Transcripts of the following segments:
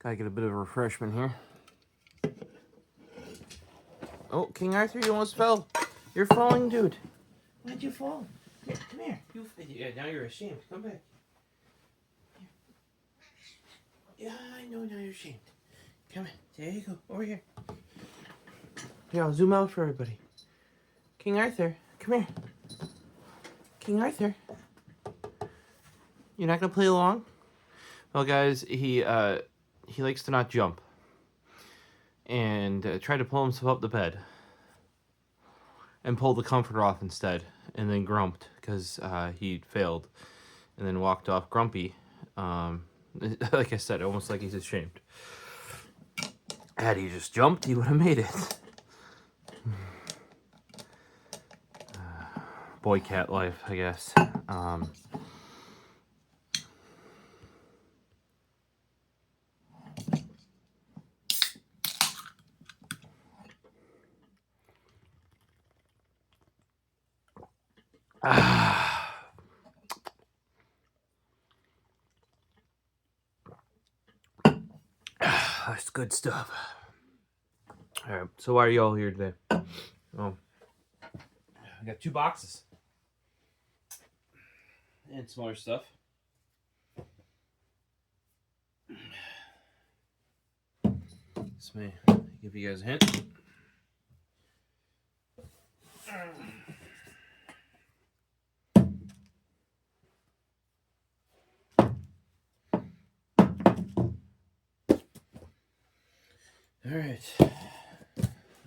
Gotta get a bit of a refreshment here. Oh, King Arthur, you almost fell. You're falling, dude. Why'd you fall? Come here. Yeah, now you're ashamed. Come back. Here. Yeah, I know, now you're ashamed. Come on. There you go. Over here. Here, I'll zoom out for everybody. King Arthur, come here. King Arthur. You're not gonna play along? Well, guys, he likes to not jump. And tried to pull himself up the bed. And pulled the comforter off instead. And then grumped because he failed. And then walked off grumpy. Like I said, almost like he's ashamed. Had he just jumped, he would have made it. Boy cat life, I guess. That's good stuff. Alright, so why are you all here today? Oh, I got 2 boxes. And some other stuff. This may give you guys a hint. Alright,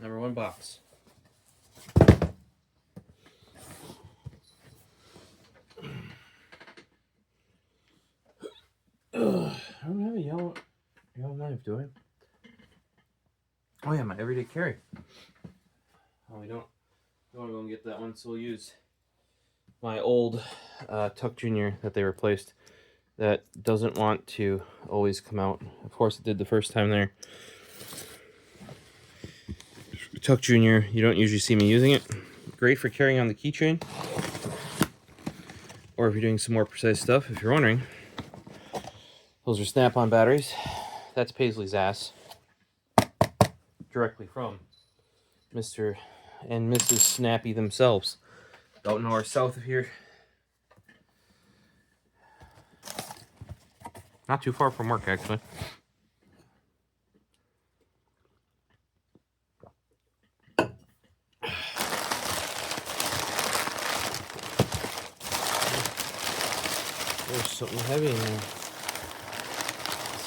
number 1 box. I don't have a yellow knife, do I? Oh yeah, my everyday carry. Oh, we don't want to go and get that one, so we'll use my old Tuck Jr. that they replaced that doesn't want to always come out. Of course it did the first time there. Tuck Jr., you don't usually see me using it. Great for carrying on the keychain. Or if you're doing some more precise stuff, if you're wondering. Those are snap-on batteries. That's Paisley's ass. Directly from Mr. and Mrs. Snappy themselves. About an hour south of here. Not too far from work, actually. There's something heavy in there.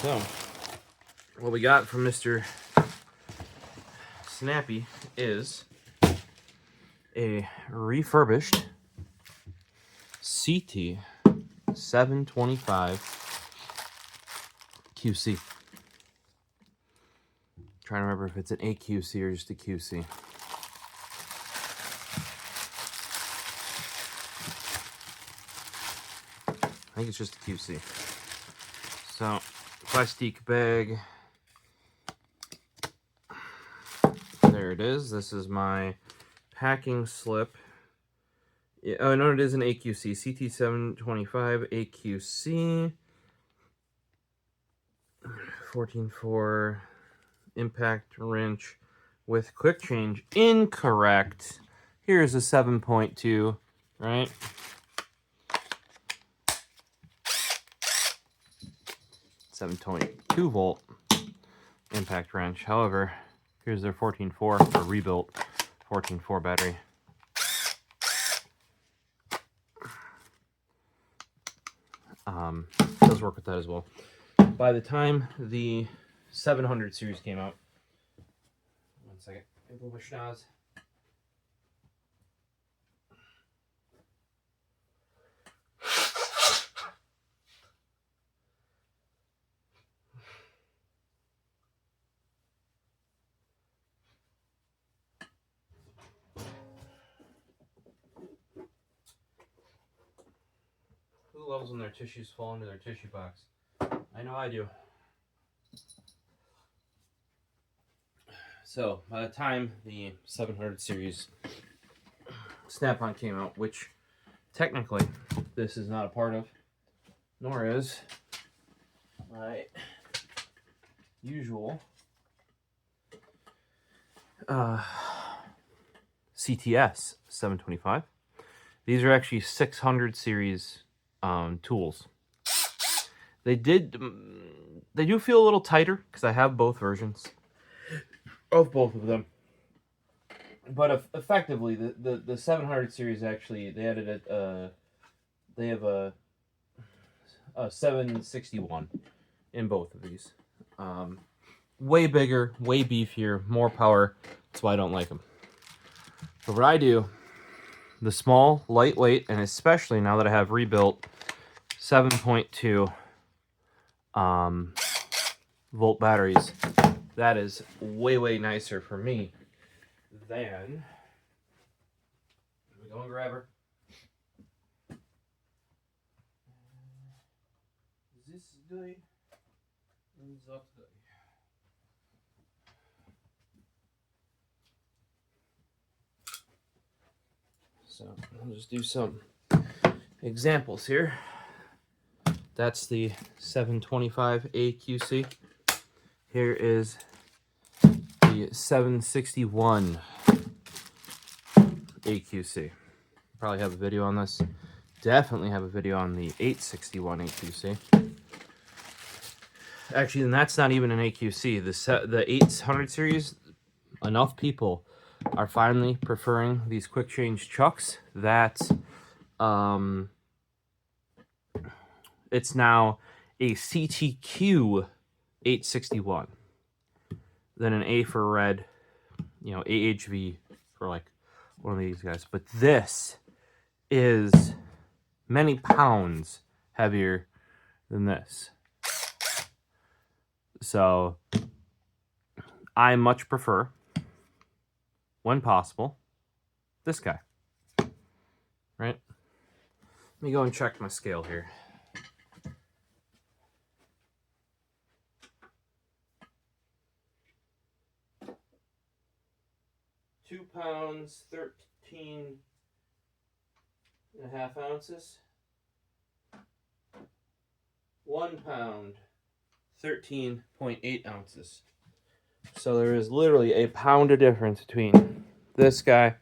So, what we got from Mr. Snappy is a refurbished CT725QC. Trying to remember if it's an AQC or just a QC. I think it's just a QC. So, plastic bag. There it is. This is my packing slip. Yeah, oh no, it is an AQC. CT725 AQC. 14.4 impact wrench with quick change. Incorrect. Here's a 7.2, right? .2 volt impact wrench. However, here's their 14.4 or rebuilt 14.4 battery. Does work with that as well. By the time the 700 series came out, 1 second, I blow my schnoz. Who loves when their tissues fall into their tissue box? I know I do. So, by the time the 700 series Snap-on came out, which technically this is not a part of, nor is my usual CTS 725. These are actually 600 series tools. They do feel a little tighter because I have both versions of both of them. But effectively, the 700 series actually, they added it. They have a 761 in both of these. Way bigger, way beefier, more power. That's why I don't like them. So what I do, the small, lightweight, and especially now that I have rebuilt 7.2 volt batteries, that is way nicer for me than. Let me go and grab her. This guy and that guy. So I'll just do some examples here. That's the 725QC. Here is the 761 AQC. Probably have a video on this. Definitely have a video on the 861 AQC. Actually, and that's not even an AQC. The 800 series, enough people are finally preferring these quick change chucks that it's now a CTQ 861. Then an A for red, you know, AHV for like one of these guys. But this is many pounds heavier than this. So I much prefer, when possible, this guy. Right? Let me go and check my scale here. £2, 13.5 ounces. 1 pound, 13.8 ounces. So there is literally a pound of difference between this guy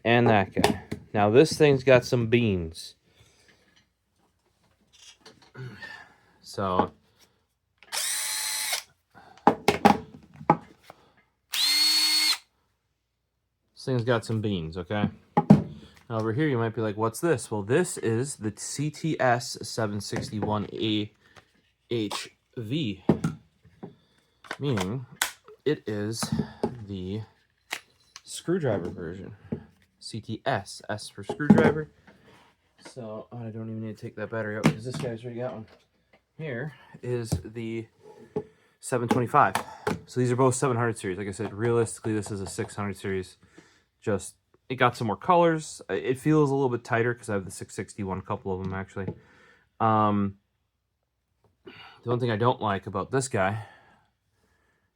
and that guy. Now this thing's got some beans. So this thing's got some beans, okay? Now over here you might be like, what's this? Well, this is the CTS 761 AHV, meaning it is the screwdriver version. CTS, S for screwdriver. So I don't even need to take that battery out because this guy's already got one. Here is the 725. So these are both 700 series. Like I said, realistically, this is a 600 series. Just, it got some more colors. It feels a little bit tighter because I have the 661, a couple of them actually. The one thing I don't like about this guy,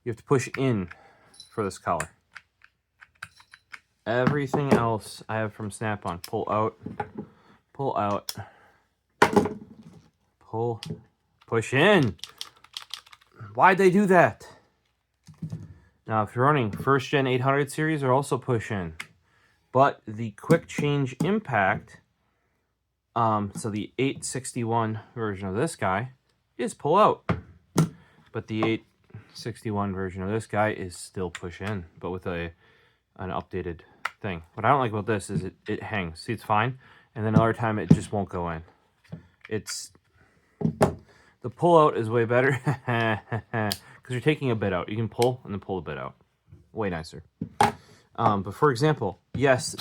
you have to push in for this collar. Everything else I have from Snap-on, pull out, pull, push in. Why'd they do that? Now, if you're running first gen 800 series, are also push in, but the quick change impact, so the 861 version of this guy is pull out, but the 861 version of this guy is still push in, but with an updated thing. What I don't like about this is it hangs. See, it's fine, and then another time it just won't go in. It's the pull out is way better because you're taking a bit out. You can pull and then pull a bit out. Way nicer. But for example, yes,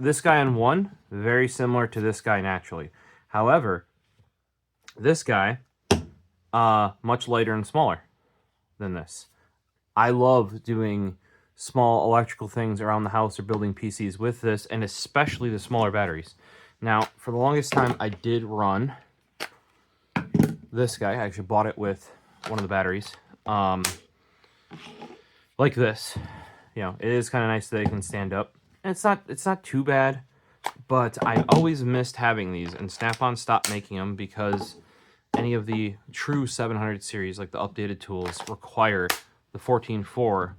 this guy on one, very similar to this guy naturally. However, this guy, much lighter and smaller than this. I love doing small electrical things around the house or building PCs with this, and especially the smaller batteries. Now, for the longest time, I did run this guy. I actually bought it with one of the batteries. Like this. You know, it is kind of nice that it can stand up. And it's not too bad, but I always missed having these, and Snap-on stopped making them because any of the true 700 series, like the updated tools, require the 14.4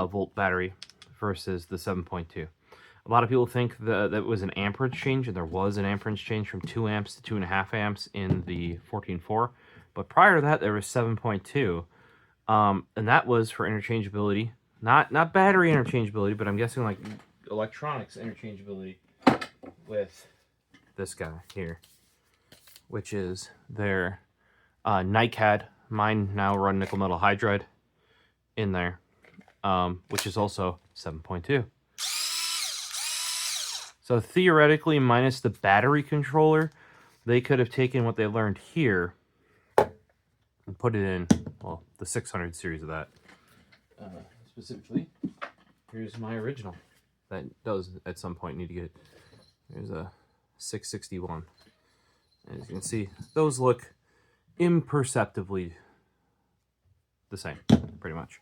volt battery versus the 7.2. A lot of people think that was an amperage change, and there was an amperage change from 2 amps to 2.5 amps in the 14.4. But prior to that, there was 7.2, and that was for interchangeability, not battery interchangeability, but I'm guessing like electronics interchangeability with this guy here, which is their NiCad. Mine now run nickel metal hydride in there, which is also 7.2. So theoretically, minus the battery controller, they could have taken what they learned here and put it in, well, the 600 series of that. Specifically, here's my original. That does, at some point, need to get... There's a 661. As you can see, those look imperceptibly the same, pretty much.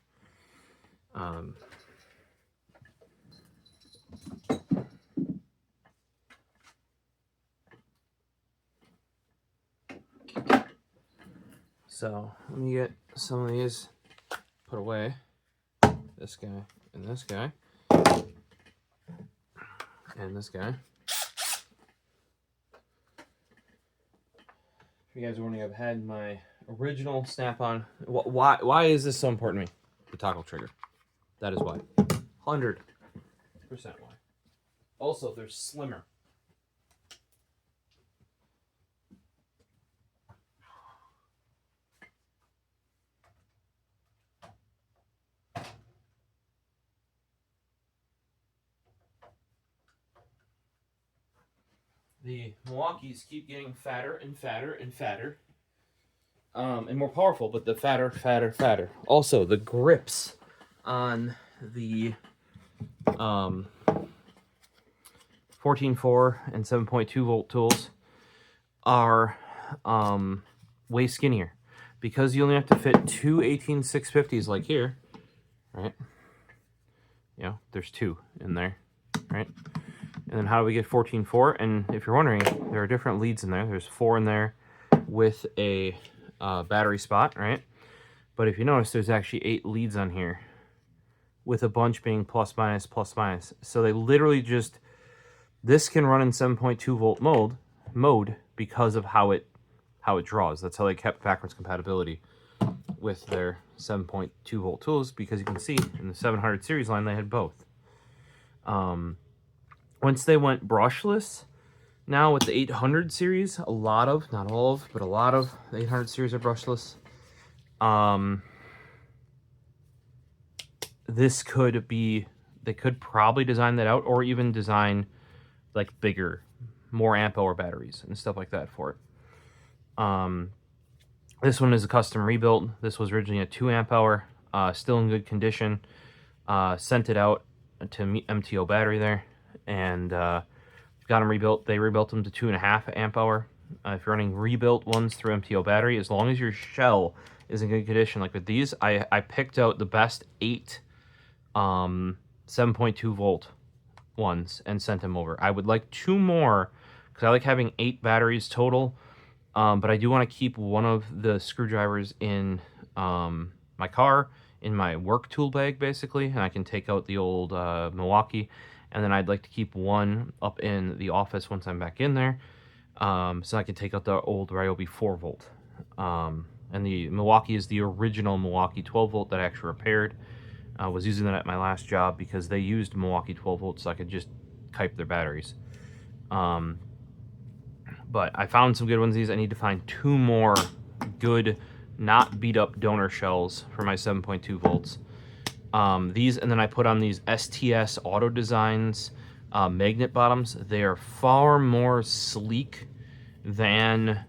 So let me get some of these put away. This guy and this guy. And this guy. If you guys are wondering, I've had my original snap-on. Why is this so important to me? The toggle trigger. That is why. 100% why. Also, they're slimmer. The Milwaukees keep getting fatter and fatter and fatter. And more powerful, but the fatter, fatter, fatter. Also, the grips on the 14.4 and 7.2 volt tools are way skinnier. Because you only have to fit two 18650s like here, right? You know, there's two in there, right? And then how do we get 14.4? And if you're wondering, there are different leads in there. There's 4 in there with a battery spot, right? But if you notice, there's actually 8 leads on here with a bunch being plus minus, plus minus. So they literally just, this can run in 7.2 volt mode because of how it draws. That's how they kept backwards compatibility with their 7.2 volt tools, because you can see in the 700 series line, they had both. Once they went brushless, now with the 800 series, a lot of, not all of, but a lot of the 800 series are brushless. This could be, they could probably design that out, or even design like bigger, more amp hour batteries and stuff like that for it. This one is a custom rebuilt. This was originally a 2 amp hour, still in good condition. Sent it out to MTO battery there, and got them rebuilt. They rebuilt them to 2.5 amp hour. If you're running rebuilt ones through MTO battery, as long as your shell is in good condition, like with these, I picked out the best 8 7.2 volt ones and sent them over. I would like 2 more, because I like having 8 batteries total, but I do want to keep one of the screwdrivers in my car, in my work tool bag, basically, and I can take out the old Milwaukee, and then I'd like to keep one up in the office once I'm back in there, so I can take out the old Ryobi 4 volt. And the Milwaukee is the original Milwaukee 12 volt that I actually repaired. I was using that at my last job because they used Milwaukee 12 volts, so I could just type their batteries. But I found some good ones. These I need to find 2 more good, not beat up donor shells for my 7.2 volts. These, and then I put on these STS Auto Designs magnet bottoms. They are far more sleek than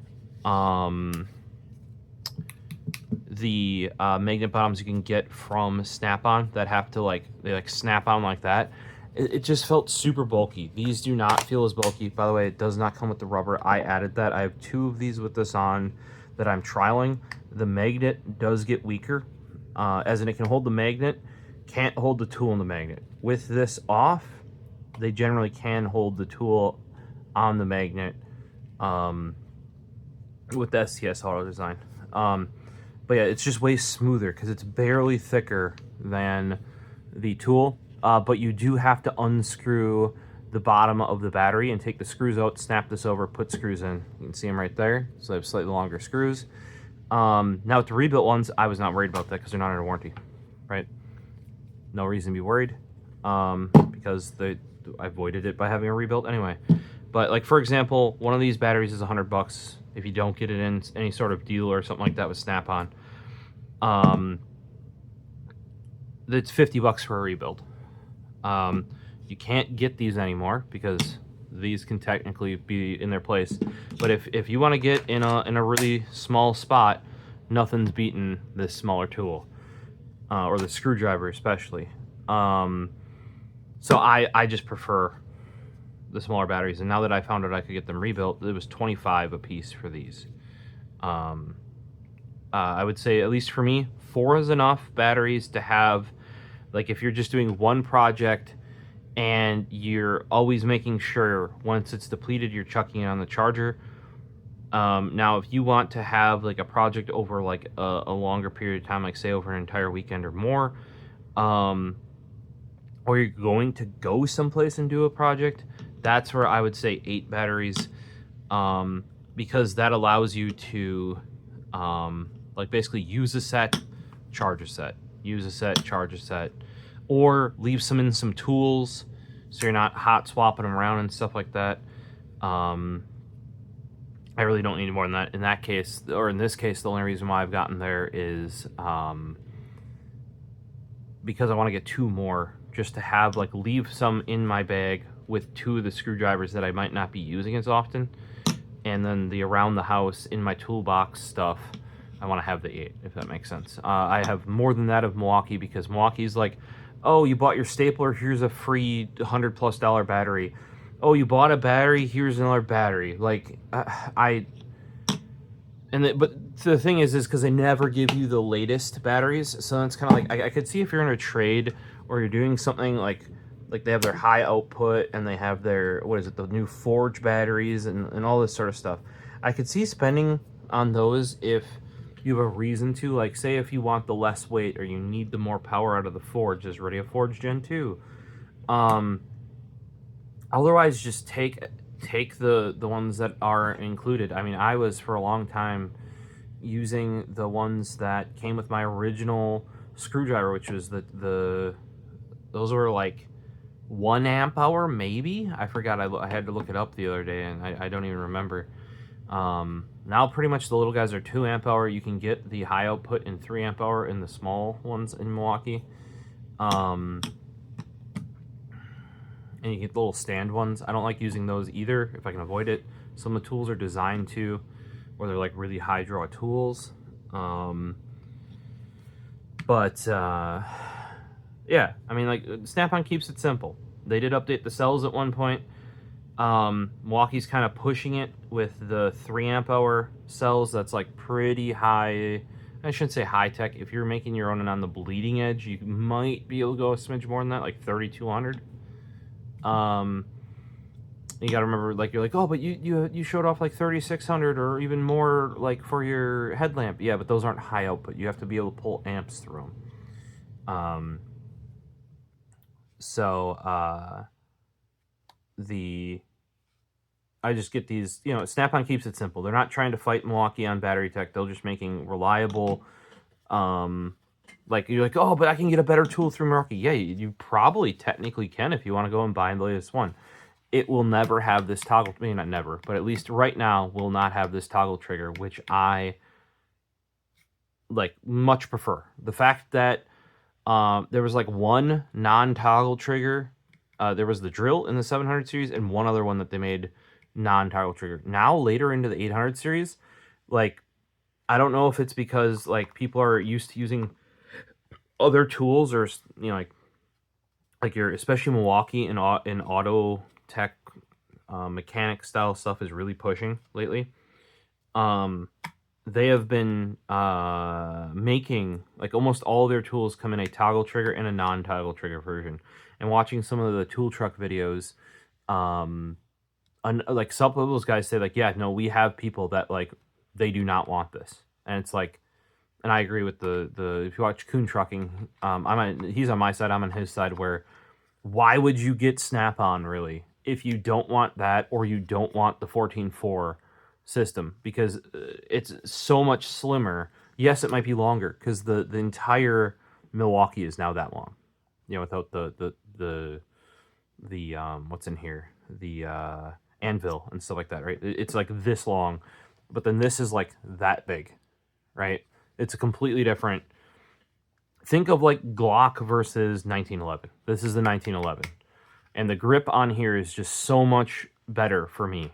the magnet bottoms you can get from Snap-on that have to they snap on like that. It just felt super bulky. These do not feel as bulky. By the way, it does not come with the rubber. I added that. I have 2 of these with this on that I'm trialing. The magnet does get weaker, as in it can hold the magnet, can't hold the tool in the magnet. With this off, they generally can hold the tool on the magnet. with the STS auto design. But yeah, it's just way smoother because it's barely thicker than the tool. But you do have to unscrew the bottom of the battery and take the screws out, snap this over, put screws in. You can see them right there. So they have slightly longer screws. Now with the rebuilt ones, I was not worried about that because they're not under warranty, right? No reason to be worried, because I avoided it by having a rebuilt anyway. But like, for example, one of these batteries is $100 if you don't get it in any sort of deal or something like that with Snap-on. It's $50 for a rebuild. You can't get these anymore because these can technically be in their place. But if you want to get in a really small spot, nothing's beating this smaller tool, or the screwdriver especially. So I just prefer the smaller batteries, and now that I found out I could get them rebuilt, it was $25 a piece for these. I would say, at least for me, 4 is enough batteries to have, like, if you're just doing one project and you're always making sure once it's depleted you're chucking it on the charger. Now if you want to have like a project over like a longer period of time, like say over an entire weekend or more, or you're going to go someplace and do a project, that's where I would say 8 batteries, because that allows you to like basically use a set, charge a set, use a set, charge a set, or leave some in some tools so you're not hot swapping them around and stuff like that. I really don't need more than that in that case, or in this case, the only reason why I've gotten there is because I want to get 2 more, just to have, like, leave some in my bag with 2 of the screwdrivers that I might not be using as often, and then the around the house in my toolbox stuff, I want to have the 8, if that makes sense. I have more than that of Milwaukee because Milwaukee's like, oh, you bought your stapler, here's a free $100+ battery. Oh, you bought a battery, here's another battery. Like, but the thing is because they never give you the latest batteries, so it's kind of like, I could see if you're in a trade or you're doing something like they have their high output and they have their, what is it, the new Forge batteries and all this sort of stuff. I could see spending on those if you have a reason to, like, say if you want the less weight or you need the more power out of the Forge. There's already a Forge Gen 2. Otherwise, just take the ones that are included. I mean, I was for a long time using the ones that came with my original screwdriver, which was those were like 1 amp hour, maybe. I forgot. I had to look it up the other day, and I don't even remember. Now pretty much the little guys are 2 amp hour. You can get the high output in 3 amp hour in the small ones in Milwaukee. And you get the little stand ones. I don't like using those either if I can avoid it. Some of the tools are designed to, where they're like really high draw tools. Yeah, I mean, like, Snap-on keeps it simple. They did update the cells at one point. Milwaukee's kind of pushing it with the 3 amp hour cells. That's like pretty high. I shouldn't say high tech. If you're making your own and on the bleeding edge, you might be able to go a smidge more than that, like 3200. You gotta remember, like, you're like, oh, but you showed off like 3600 or even more, like, for your headlamp. Yeah, but those aren't high output. You have to be able to pull amps through them. I just get these, Snap-on keeps it simple. They're not trying to fight Milwaukee on battery tech. They're just making reliable, like, you're like, oh, but I can get a better tool through Milwaukee. Yeah, you probably technically can if you want to go and buy the latest one. It will never have this toggle, maybe not never, but at least right now will not have this toggle trigger, which I, like, much prefer. The fact that there was like one non-toggle trigger. There was the drill in the 700 series and one other one that they made non-toggle trigger. Now, later into the 800 series, like, I don't know if it's because, like, people are used to using other tools, or, like your, especially Milwaukee and in auto tech, mechanic style stuff is really pushing lately. They have been making, like, almost all their tools come in a toggle trigger and a non-toggle trigger version. And watching some of the tool truck videos, like, some of those guys say, like, yeah, no, we have people that, like, they do not want this. And it's like, and I agree with the if you watch Kone Trucking, he's on my side, I'm on his side, where why would you get Snap-on really if you don't want that, or you don't want the 14.4 system, because it's so much slimmer. Yes, it might be longer because the entire Milwaukee is now that long, you know, without the what's in here, the anvil and stuff like that, right? It's like this long, but then this is like that big, right? It's a completely different. Think of like Glock versus 1911. This is the 1911, and the grip on here is just so much better for me,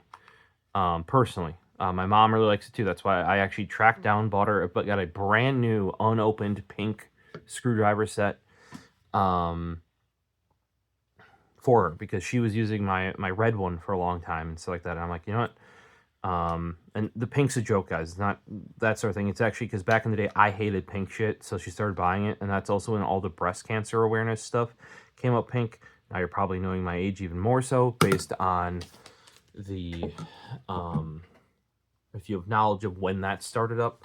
personally. My mom really likes it too. That's why I actually tracked down, bought her, but got a brand new unopened pink screwdriver set for her, because she was using my red one for a long time and stuff like that. And I'm like, you know what? And the pink's a joke, guys. It's not that sort of thing. It's actually because back in the day, I hated pink shit, so she started buying it, and that's also when all the breast cancer awareness stuff came out pink. Now you're probably knowing my age even more so, based on the, if you have knowledge of when that started up,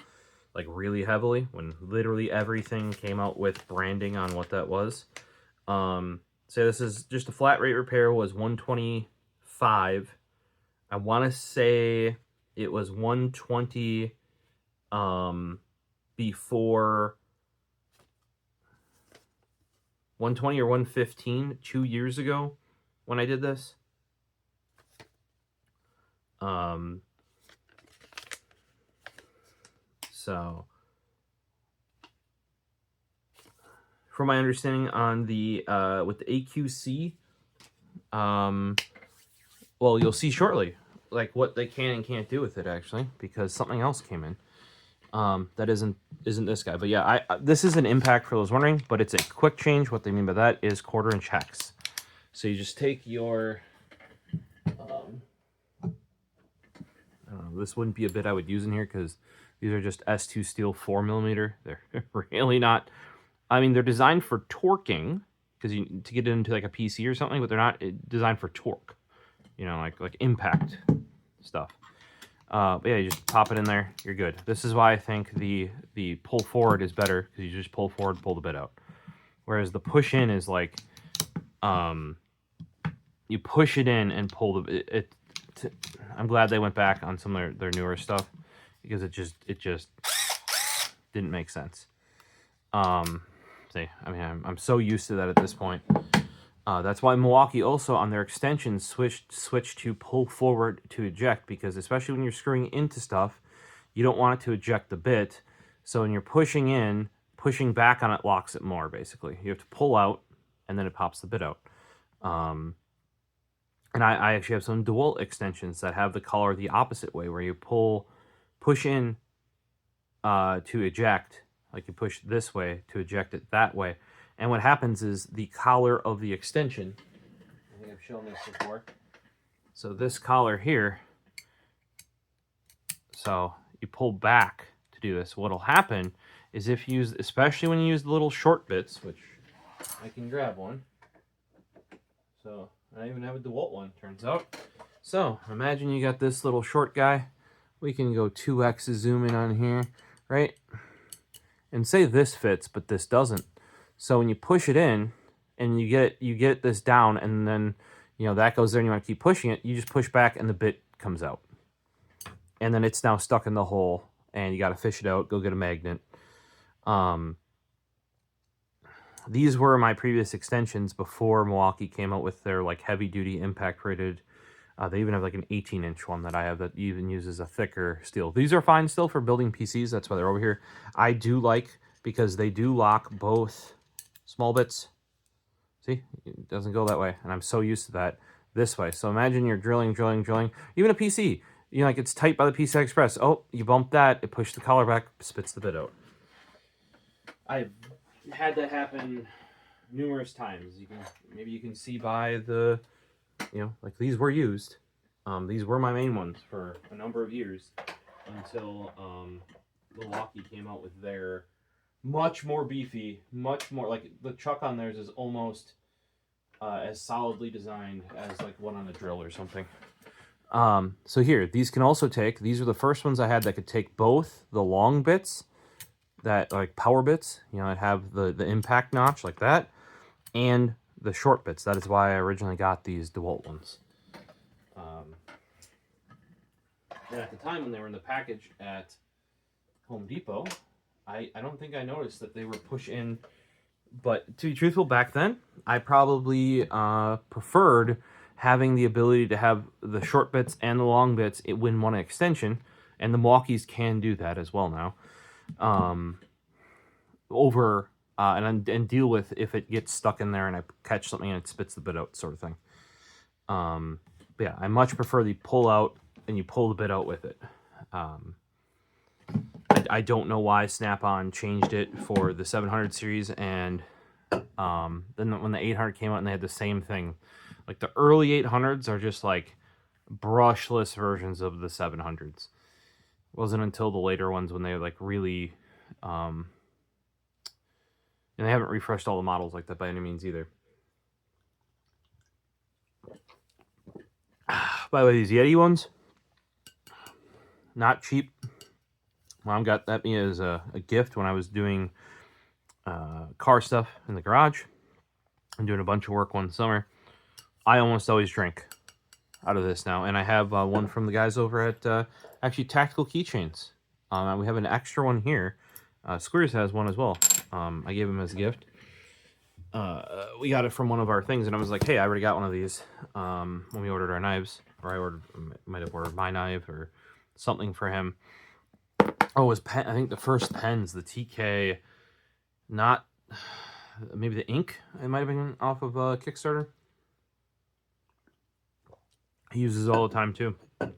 like really heavily, when literally everything came out with branding on what that was. So this is just a flat rate repair, was $125. I want to say it was $120 before, $120 or $115 2 years ago when I did this. So from my understanding on the with the AQC, well, you'll see shortly, like what they can and can't do with it, actually, because something else came in. That isn't this guy, but yeah, this is an impact for those wondering, but it's a quick change. What they mean by that is 1/4" hex. So you just take your, this wouldn't be a bit I would use in here because these are just S2 steel 4mm. They're really not. I mean, they're designed for torquing, because you to get it into like a PC or something, but they're not designed for torque. You know, like impact stuff. But yeah, you just pop it in there, you're good. This is why I think the pull forward is better, because you just pull forward, pull the bit out. Whereas the push in is like, you push it in and pull the I'm glad they went back on some of their newer stuff, because it just didn't make sense. See, I mean, I'm so used to that at this point. That's why Milwaukee also on their extensions switched to pull forward to eject, because especially when you're screwing into stuff, you don't want it to eject the bit. So when you're pushing in, pushing back on it locks it more, basically. You have to pull out, and then it pops the bit out. And I actually have some dual extensions that have the color the opposite way, where you push in to eject, like you push this way to eject it that way. And what happens is the collar of the extension, I think I've shown this before. So this collar here, so you pull back to do this. What'll happen is if you use, especially when you use the little short bits, which I can grab one. So I even have a DeWalt one, turns out. So imagine you got this little short guy. We can go 2x zoom in on here, right? And say this fits, but this doesn't. So when you push it in and you get this down, and then, you know, that goes there and you want to keep pushing it, you just push back and the bit comes out. And then it's now stuck in the hole and you got to fish it out, go get a magnet. These were my previous extensions before Milwaukee came out with their like heavy duty impact rated. They even have like an 18-inch one that I have that even uses a thicker steel. These are fine still for building PCs. That's why they're over here. I do like, because they do lock both small bits. See, it doesn't go that way, and I'm so used to that this way. So imagine you're drilling. Even a PC, you know, like it's tight by the PCI Express. Oh, you bump that, it pushes the collar back, spits the bit out. I've had that happen numerous times. Maybe you can see by the, you know, like these were used. These were my main ones for a number of years until Milwaukee came out with their much more beefy, much more, like the chuck on theirs is almost as solidly designed as like one on a drill or something. So here, these can also take, these are the first ones I had that could take both the long bits, that like power bits, you know, I'd have the impact notch like that, and the short bits. That is why I originally got these DeWalt ones. And at the time when they were in the package at Home Depot, I don't think I noticed that they were push-in. But to be truthful, back then, I probably preferred having the ability to have the short bits and the long bits in one extension, and the Milwaukees can do that as well now. And deal with if it gets stuck in there and I catch something and it spits the bit out, sort of thing. But yeah, I much prefer the pull out and you pull the bit out with it. I don't know why Snap-on changed it for the 700 series, and then when the 800 came out and they had the same thing. Like the early 800s are just like brushless versions of the 700s. It wasn't until the later ones when they like really, and they haven't refreshed all the models like that by any means either. By the way, these Yeti ones, not cheap. Mom got that me as a gift when I was doing car stuff in the garage. I'm doing a bunch of work one summer. I almost always drink out of this now, and I have one from the guys over at actually Tactical Keychains. We have an extra one here. Squares has one as well. I gave him as a gift. We got it from one of our things, and I was like, hey, I already got one of these when we ordered our knives, or might have ordered my knife or something for him. Oh, it was pen. I think the first pens, the TK, not maybe the ink. It might have been off of Kickstarter. He uses it all the time too. So you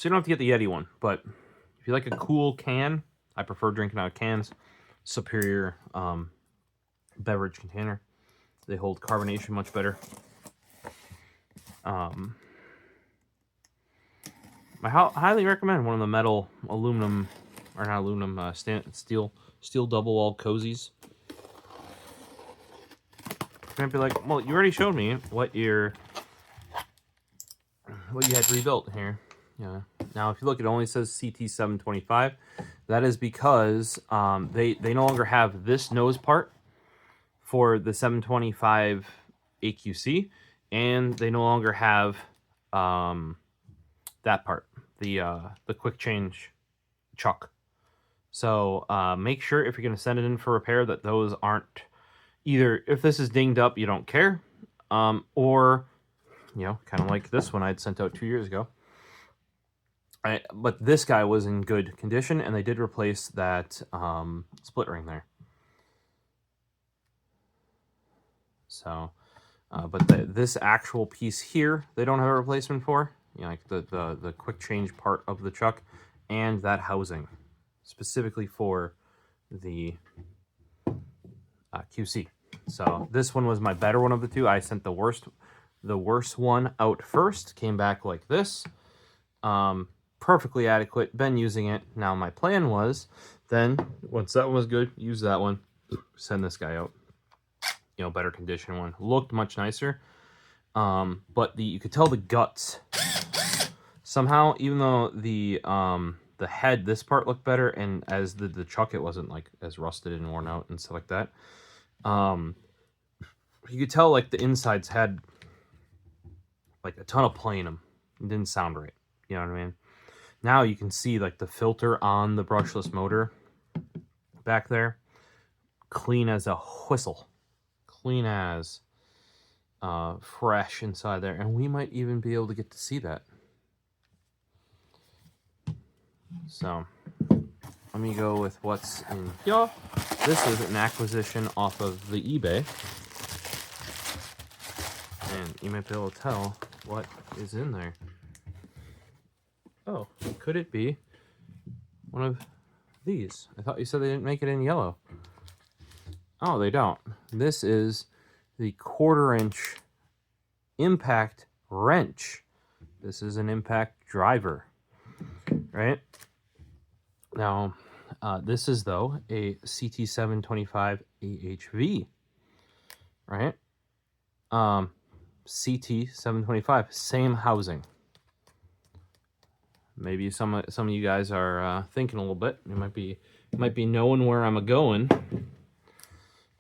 don't have to get the Yeti one, but if you like a cool can, I prefer drinking out of cans. Superior beverage container. They hold carbonation much better. I highly recommend one of the metal, aluminum, or not aluminum, steel double wall cozies. You're gonna be like, well, you already showed me what you had rebuilt here. Yeah. Now, if you look, it only says CT725. That is because they no longer have this nose part for the 725 AQC, and they no longer have that part, the quick change chuck. So make sure if you're going to send it in for repair that those aren't either, if this is dinged up, you don't care, or, you know, kind of like this one I'd sent out 2 years ago. But this guy was in good condition, and they did replace that split ring there. So, but this actual piece here, they don't have a replacement for. You know, like the quick change part of the chuck, and that housing, specifically for the QC. So this one was my better one of the two. I sent the worst one out first. Came back like this. Perfectly adequate. Been using it. Now my plan was then once that one was good, use that one. Send this guy out. You know, better condition one. Looked much nicer. But you could tell the guts somehow, even though the head, this part looked better, and as the chuck, it wasn't like as rusted and worn out and stuff like that. You could tell like the insides had like a ton of play in them. It didn't sound right. You know what I mean? Now you can see like the filter on the brushless motor back there, clean as a whistle, clean as fresh inside there, and we might even be able to get to see that. So let me go with what's in here. This is an acquisition off of the eBay, and you might be able to tell what is in there. Oh, could it be one of these? I thought you said they didn't make it in yellow. Oh, they don't. This is the 1/4 inch impact wrench. This is an impact driver, right? Now, this is, though, a CT725 AHV, right? CT725, same housing. maybe some of you guys are thinking a little bit. You might be knowing where I'm going.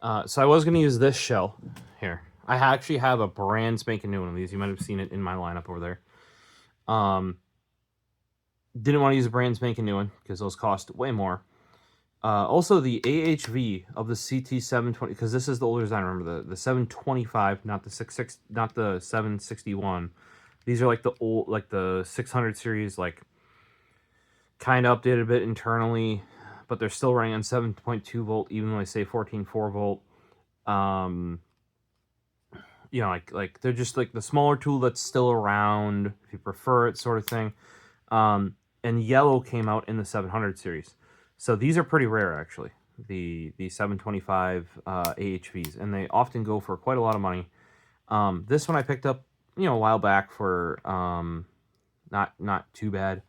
So I was going to use this shell here. I actually have a brand spanking new one of these. You might have seen it in my lineup over there. Didn't want to use a brand spanking new one because those cost way more. Also, the AHV of the CT720, because this is the older design. Remember the 725, not the 66, not the 761. These are like the old, like the 600 series, like kind of updated a bit internally, but they're still running on 7.2 volt, even though they say 14.4 volt. You know, like they're just like the smaller tool that's still around if you prefer it, sort of thing. And yellow came out in the 700 series. So these are pretty rare, actually, the 725 AHVs, and they often go for quite a lot of money. This one I picked up, you know, a while back for not too bad,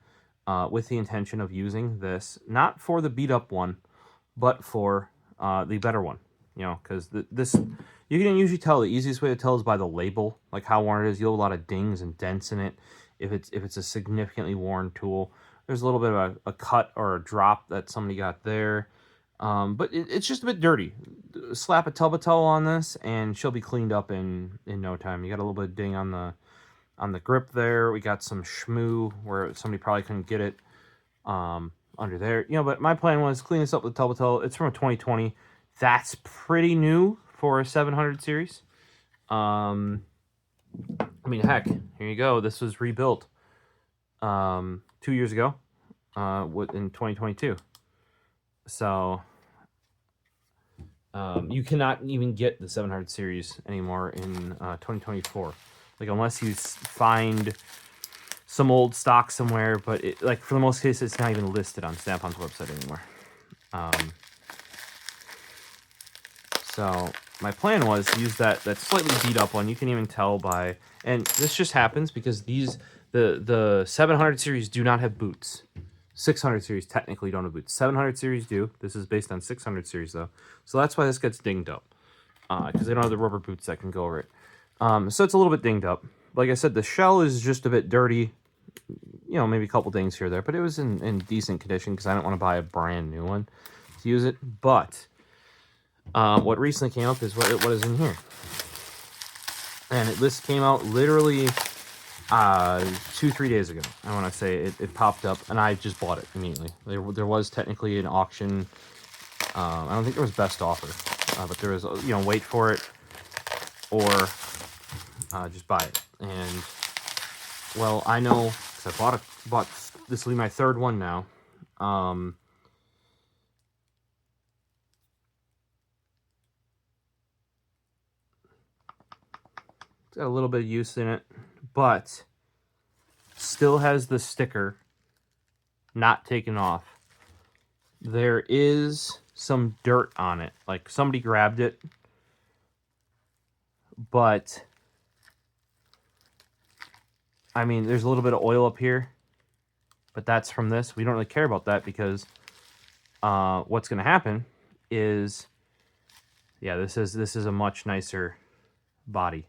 with the intention of using this, not for the beat up one, but for the better one, you know, because this, you can usually tell, the easiest way to tell is by the label, like how worn it is. You'll have a lot of dings and dents in it. If it's a significantly worn tool, there's a little bit of a cut or a drop that somebody got there. But it's just a bit dirty. Slap a tub of towel on this and she'll be cleaned up in no time. You got a little bit of ding on the grip there. We got some schmoo where somebody probably couldn't get it under there. You know, but my plan was clean this up with tub of towel. It's from a 2020. That's pretty new for a 700 series. I mean, heck, here you go. This was rebuilt 2 years ago in 2022. So you cannot even get the 700 series anymore in 2024. Like, unless you find some old stock somewhere, but it, like, for the most cases, it's not even listed on Snap-on's website anymore. So my plan was to use that slightly beat up one. You can even tell by, and this just happens because the 700 series do not have boots. 600 series technically don't have boots. 700 series do. This is based on 600 series though, so that's why this gets dinged up, because they don't have the rubber boots that can go over it. So it's a little bit dinged up. Like I said, the shell is just a bit dirty. You know, maybe a couple dings here or there, but it was in decent condition because I don't want to buy a brand new one to use it. But what recently came up is what is in here, and this came out literally 2-3 days ago. I want to say it popped up, and I just bought it immediately. There was technically an auction. I don't think there was best offer, but there was, you know, wait for it or just buy it. And well, I know because I bought this will be my third one now. It's got a little bit of use in it, but still has the sticker not taken off. There is some dirt on it, like somebody grabbed it, but I mean, there's a little bit of oil up here, but that's from this. We don't really care about that because what's going to happen is, yeah, this is a much nicer body.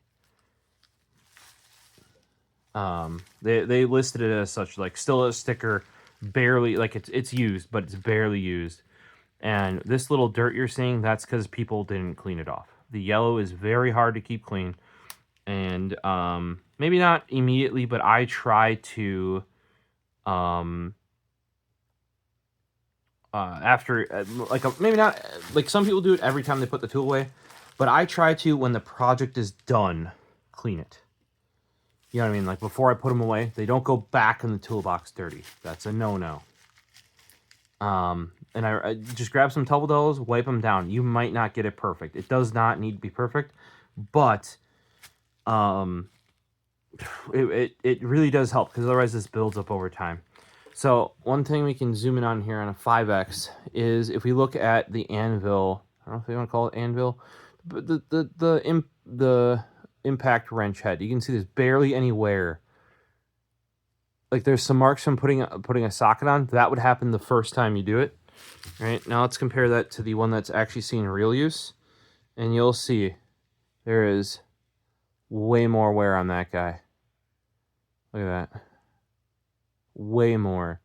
They listed it as such, like still a sticker, barely, like it's used, but it's barely used. And this little dirt you're seeing, that's because people didn't clean it off. The yellow is very hard to keep clean, and maybe not immediately, but I try to after maybe not like some people do it every time they put the tool away, but I try to, when the project is done, clean it. You know what I mean? Like, before I put them away, they don't go back in the toolbox dirty. That's a no-no. And I just grab some towel dolls, wipe them down. You might not get it perfect. It does not need to be perfect, but it really does help, because otherwise this builds up over time. So one thing we can zoom in on here on a 5X is if we look at the anvil. I don't know if you want to call it anvil, but the impact wrench head. You can see there's barely any wear. Like, there's some marks from putting a socket on. That would happen the first time you do it. Right, now let's compare that to the one that's actually seen real use, and you'll see there is way more wear on that guy. Look at that. way more.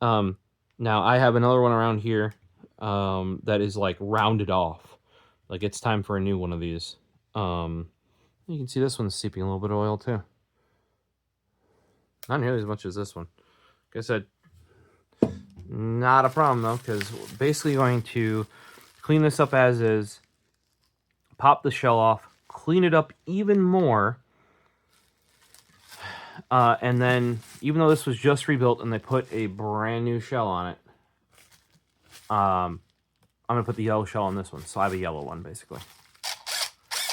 Now I have another one around here that is like rounded off. Like it's time for a new one of these. You can see this one's seeping a little bit of oil too. Not nearly as much as this one. Like I said, not a problem though, because basically going to clean this up as is, pop the shell off, clean it up even more, and then even though this was just rebuilt and they put a brand new shell on it, I'm gonna put the yellow shell on this one, so I have a yellow one basically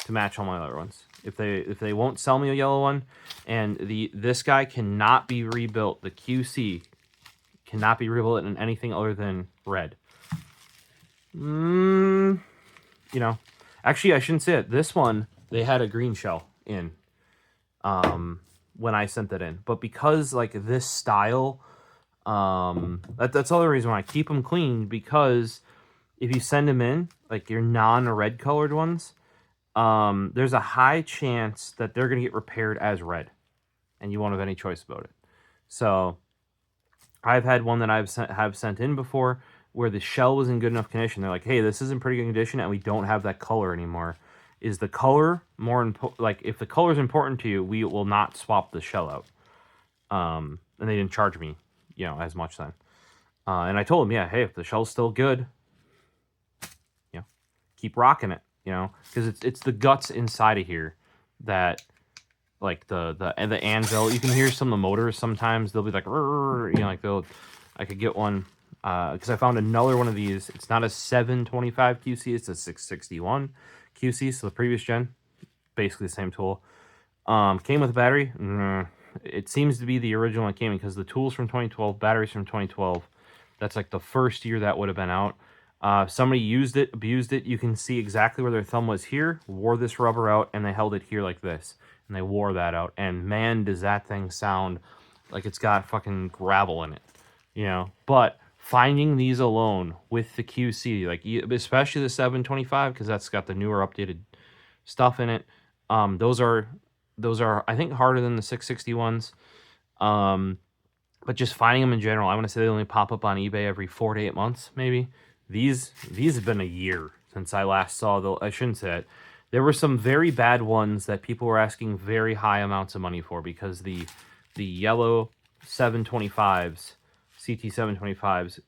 to match all my other ones. If they won't sell me a yellow one, and this guy cannot be rebuilt, the QC cannot be rebuilt in anything other than red. You know, actually I shouldn't say it. This one they had a green shell in when I sent that in, but because like this style, that's the other reason why I keep them clean, because if you send them in like your non-red colored ones, there's a high chance that they're going to get repaired as red, and you won't have any choice about it. So I've had one that have sent in before where the shell was in good enough condition. They're like, hey, this is in pretty good condition, and we don't have that color anymore. Is the color more important? Like, if the color is important to you, we will not swap the shell out. And they didn't charge me, you know, as much then. And I told them, yeah, hey, if the shell's still good, you know, keep rocking it. You know, because it's the guts inside of here that, like the anvil, you can hear some of the motors sometimes. They'll be like, you know, like I could get one because I found another one of these. It's not a 725 QC, it's a 661 QC. So the previous gen, basically the same tool. Came with a battery. It seems to be the original it came in, because the tool's from 2012, batteries from 2012. That's like the first year that would have been out. Somebody used it, abused it. You can see exactly where their thumb was here, wore this rubber out, and they held it here like this. And they wore that out. And man, does that thing sound like it's got fucking gravel in it. You know? But finding these alone with the QC, like especially the 725, because that's got the newer updated stuff in it. Those are I think harder than the 661s. But just finding them in general, I want to say they only pop up on eBay every 4 to 8 months, maybe. These have been a year since I last saw I shouldn't say it. There were some very bad ones that people were asking very high amounts of money for, because the yellow 725s, CT725s,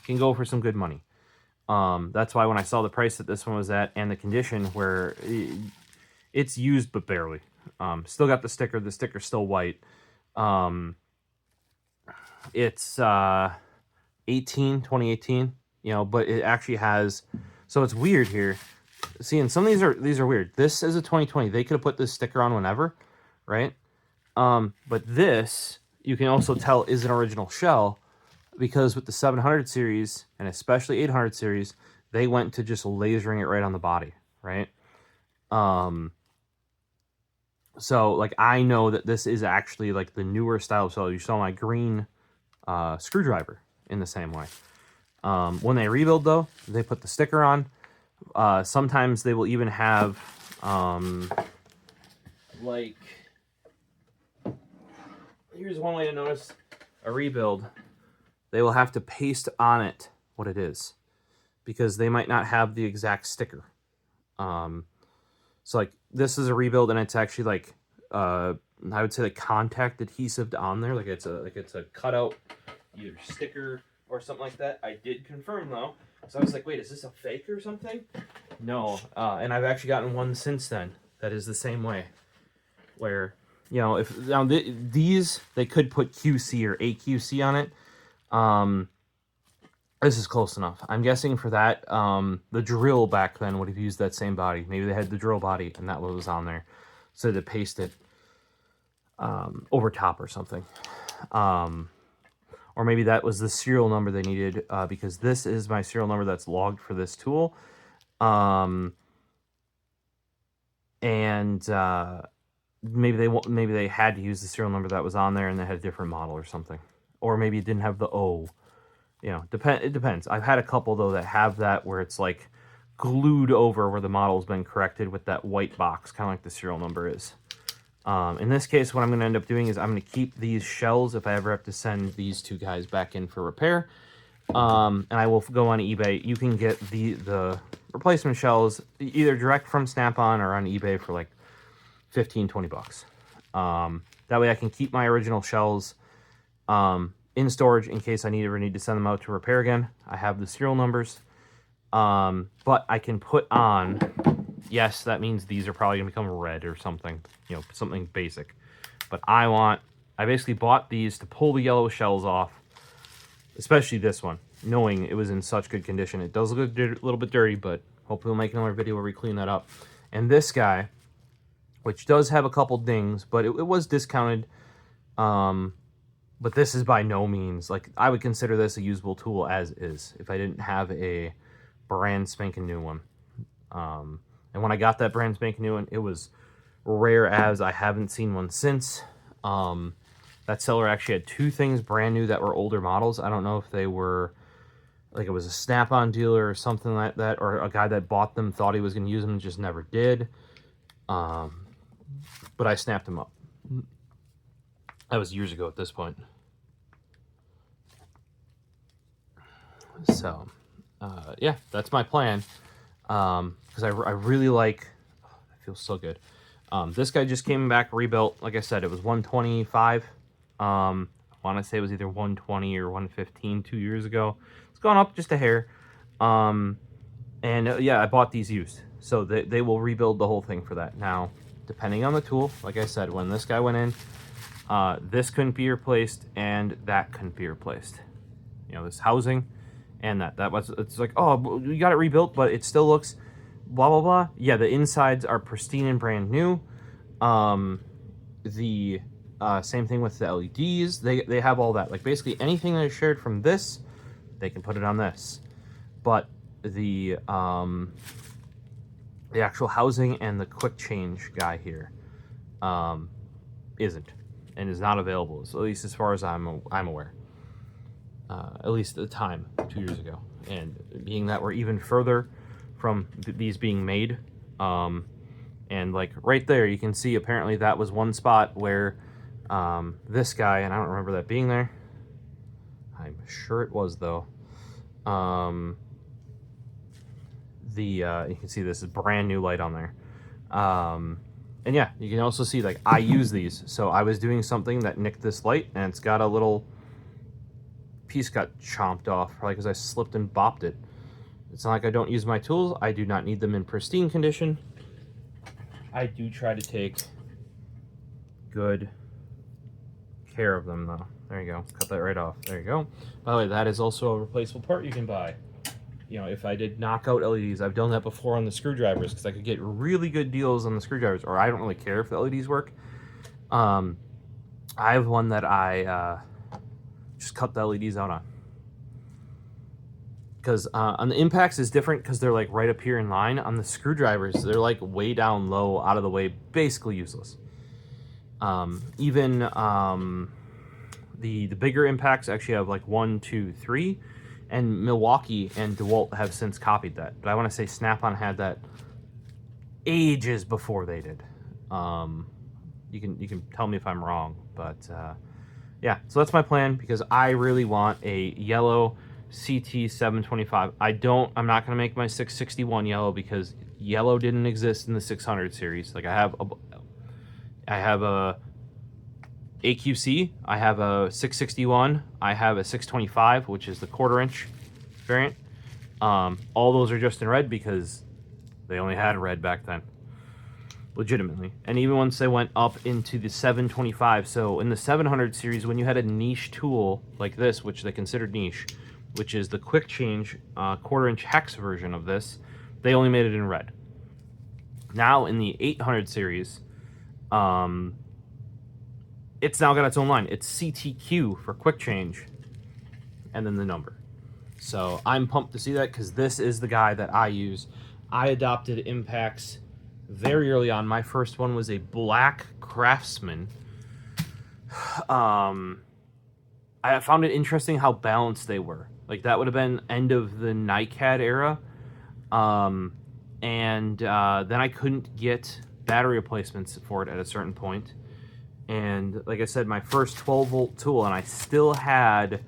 can go for some good money. That's why when I saw the price that this one was at and the condition where it's used but barely. Still got the sticker. The sticker's still white. It's 2018. You know, but it actually has, so it's weird here. See, and some of these are weird. This is a 2020. They could have put this sticker on whenever, right? But this, you can also tell, is an original shell, because with the 700 series, and especially 800 series, they went to just lasering it right on the body, right? So, like, I know that this is actually, like, the newer style shell. You saw my green screwdriver in the same way. When they rebuild, though, they put the sticker on. Sometimes they will even have, like, here's one way to notice a rebuild. They will have to paste on it what it is, because they might not have the exact sticker. So, like, this is a rebuild, and it's actually, like, I would say the contact adhesive on there. Like, it's a cutout, either sticker or something like that. I did confirm, though. So I was like, wait, is this a fake or something? No. And I've actually gotten one since then that is the same way. Where, you know, if now these, they could put QC or AQC on it. This is close enough. I'm guessing for that, the drill back then would have used that same body. Maybe they had the drill body and that was on there. So to paste it over top or something. Or maybe that was the serial number they needed, because this is my serial number that's logged for this tool. Maybe they had to use the serial number that was on there and they had a different model or something. Or maybe it didn't have the O. You know, it depends. I've had a couple, though, that have that where it's like glued over where the model's been corrected with that white box, kind of like the serial number is. In this case, what I'm going to end up doing is I'm going to keep these shells if I ever have to send these two guys back in for repair. And I will go on eBay. You can get the replacement shells either direct from Snap-on or on eBay for like 15, 20 bucks. That way I can keep my original shells in storage in case I ever need to send them out to repair again. I have the serial numbers. But I can put on, yes, that means these are probably going to become red or something, you know, something basic. But I basically bought these to pull the yellow shells off, especially this one, knowing it was in such good condition. It does look a little bit dirty, but hopefully we'll make another video where we clean that up. And this guy, which does have a couple dings, but it was discounted. But this is by no means, like, I would consider this a usable tool as is if I didn't have a brand spanking new one. And when I got that brand spanking new one, it was rare as I haven't seen one since. That seller actually had two things brand new that were older models. I don't know if they were, like, it was a Snap-on dealer or something like that, or a guy that bought them thought he was going to use them and just never did. But I snapped them up. That was years ago at this point. So, yeah, that's my plan. Because I really like, oh, that feels so good. This guy just came back rebuilt. Like I said, it was 125. I want to say it was either 120 or 115 2 years ago. It's gone up just a hair. Yeah, I bought these used. So they will rebuild the whole thing for that. Now, depending on the tool, like I said, when this guy went in, this couldn't be replaced and that couldn't be replaced. You know, this housing and that was, it's like, oh, you got it rebuilt, but it still looks blah, blah, blah. Yeah, the insides are pristine and brand new. Same thing with the LEDs. They have all that. Like, basically anything that is shared from this, they can put it on this. But the actual housing and the quick change guy here isn't and is not available, so at least as far as I'm aware. At least at the time 2 years ago, and being that we're even further from these being made, and like right there you can see apparently that was one spot where this guy, and I don't remember that being there. I'm sure it was though. You can see this is brand new light on there. And yeah, you can also see, like, I use these. So I was doing something that nicked this light, and it's got a little piece got chomped off, probably because I slipped and bopped it. It's not like I don't use my tools. I do not need them in pristine condition. I do try to take good care of them, though. There you go. Cut that right off. There you go. By the way, that is also a replaceable part you can buy. You know, if I did knock out LEDs, I've done that before on the screwdrivers because I could get really good deals on the screwdrivers, or I don't really care if the LEDs work. I have one that I just cut the LEDs out on. Because on the impacts is different because they're like right up here in line. On the screwdrivers, they're like way down low, out of the way, basically useless. Even the bigger impacts actually have like 1, 2, 3. And Milwaukee and DeWalt have since copied that. But I want to say Snap-on had that ages before they did. You can tell me if I'm wrong. But yeah, so that's my plan because I really want a yellow CT725. I'm not going to make my 661 yellow because yellow didn't exist in the 600 series. Like I have a AQC, I have a 661, I have a 625, which is the 1/4 inch variant. All those are just in red because they only had red back then, legitimately. And even once they went up into the 725, so in the 700 series, when you had a niche tool like this, which they considered niche, which is the quick change 1/4 inch hex version of this, they only made it in red. Now in the 800 series, it's now got its own line. It's CTQ for quick change, and then the number. So I'm pumped to see that because this is the guy that I use. I adopted impacts very early on. My first one was a black Craftsman. I found it interesting how balanced they were. Like that would have been end of the NiCad era. Then I couldn't get battery replacements for it at a certain point. And like I said, my first 12-volt tool, and I still had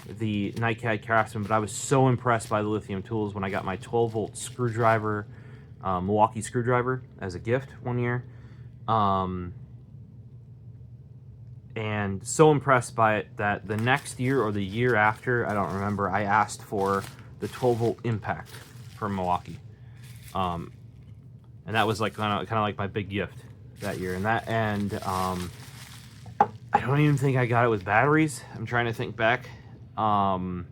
the Roccat Craftsman, but I was so impressed by the lithium tools when I got my 12-volt screwdriver, Milwaukee screwdriver, as a gift one year. And so impressed by it that the next year or the year after, I don't remember, I asked for the 12-volt impact from Milwaukee. And that was like kind of like my big gift that year. And I don't even think I got it with batteries. I'm trying to think back. I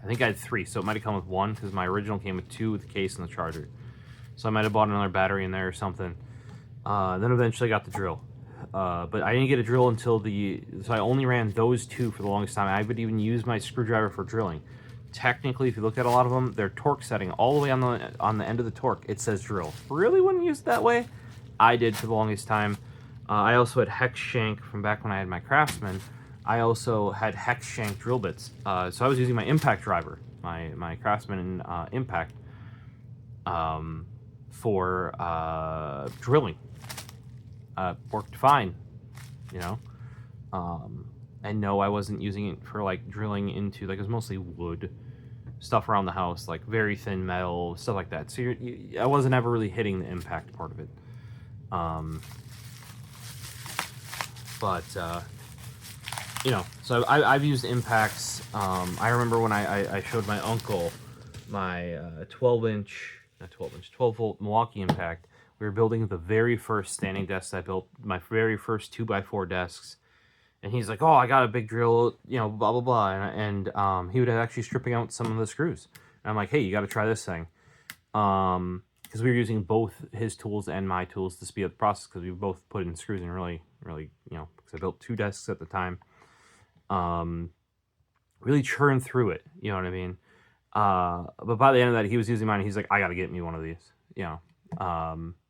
think I had 3, so it might have come with 1 because my original came with 2 with the case and the charger. So I might have bought another battery in there or something. Then eventually got the drill. But I didn't get a drill until so I only ran those 2 for the longest time. I would even use my screwdriver for drilling. Technically, if you look at a lot of them, their torque setting all the way on the end of the torque, it says drill. Really wouldn't use it that way. I did for the longest time. I also had hex shank from back when I had my Craftsman. I also had hex shank drill bits. So I was using my impact driver, my Craftsman impact, for drilling. Worked fine, you know. And no, I wasn't using it for like drilling into, like, it was mostly wood stuff around the house, like very thin metal stuff like that. So I wasn't ever really hitting the impact part of it. You know, so I've used impacts. I remember when I showed my uncle my 12-volt Milwaukee impact. We were building the very first standing desks I built, my very first 2x4 desks. And he's like, oh, I got a big drill, you know, blah, blah, blah. And he would actually stripping out some of the screws. And I'm like, hey, you got to try this thing. Because we were using both his tools and my tools to speed up the process, because we both put in screws and really, you know, because I built 2 desks at the time. Really churn through it, you know what I mean? But by the end of that, he was using mine. He's like, I got to get me one of these, you know.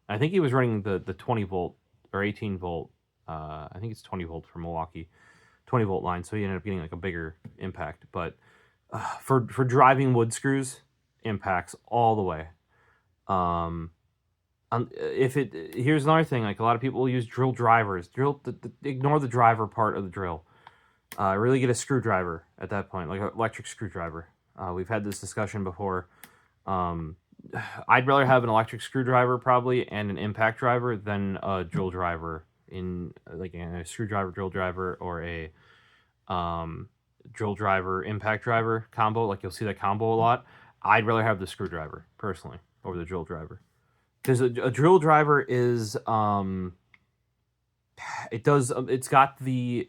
I think he was running the 20-volt or 18-volt. I think it's 20-volt for Milwaukee, 20-volt line. So he ended up getting like a bigger impact. But for driving wood screws, impacts all the way. Here's another thing. Like, a lot of people use drill drivers. Ignore the driver part of the drill. Really get a screwdriver at that point, like an electric screwdriver. We've had this discussion before. I'd rather have an electric screwdriver probably and an impact driver than a drill driver, in like a screwdriver drill driver, or a drill driver impact driver combo. Like, you'll see that combo a lot. I'd rather have the screwdriver personally over the drill driver, because a drill driver is it's got the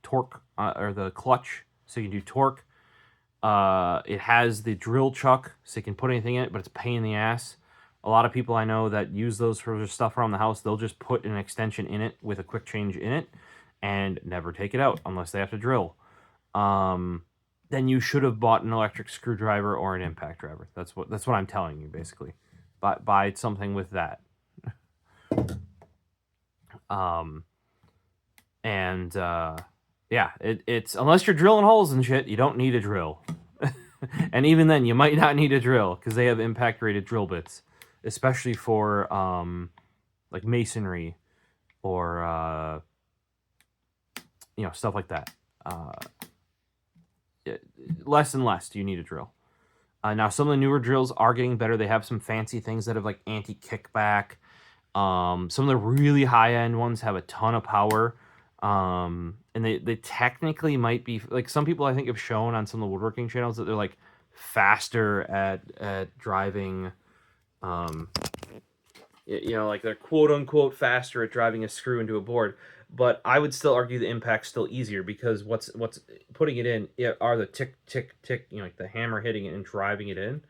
torque or the clutch, so you can do torque. It has the drill chuck, so you can put anything in it, but it's a pain in the ass. A lot of people I know that use those for stuff around the house, they'll just put an extension in it with a quick change in it and never take it out unless they have to drill. Then you should have bought an electric screwdriver or an impact driver. That's what I'm telling you, basically. Buy something with that. Yeah, it's unless you're drilling holes and shit, you don't need a drill. And even then, you might not need a drill, because they have impact rated drill bits, especially for like masonry or you know, stuff like that. Less and less do you need a drill. Now, some of the newer drills are getting better. They have some fancy things that have like anti-kickback. Some of the really high-end ones have a ton of power. And they technically might be, like, some people I think have shown on some of the woodworking channels that they're like faster at driving, you know, like they're quote unquote faster at driving a screw into a board. But I would still argue the impact's still easier, because what's putting it in are the tick tick tick, you know, like the hammer hitting it and driving it in,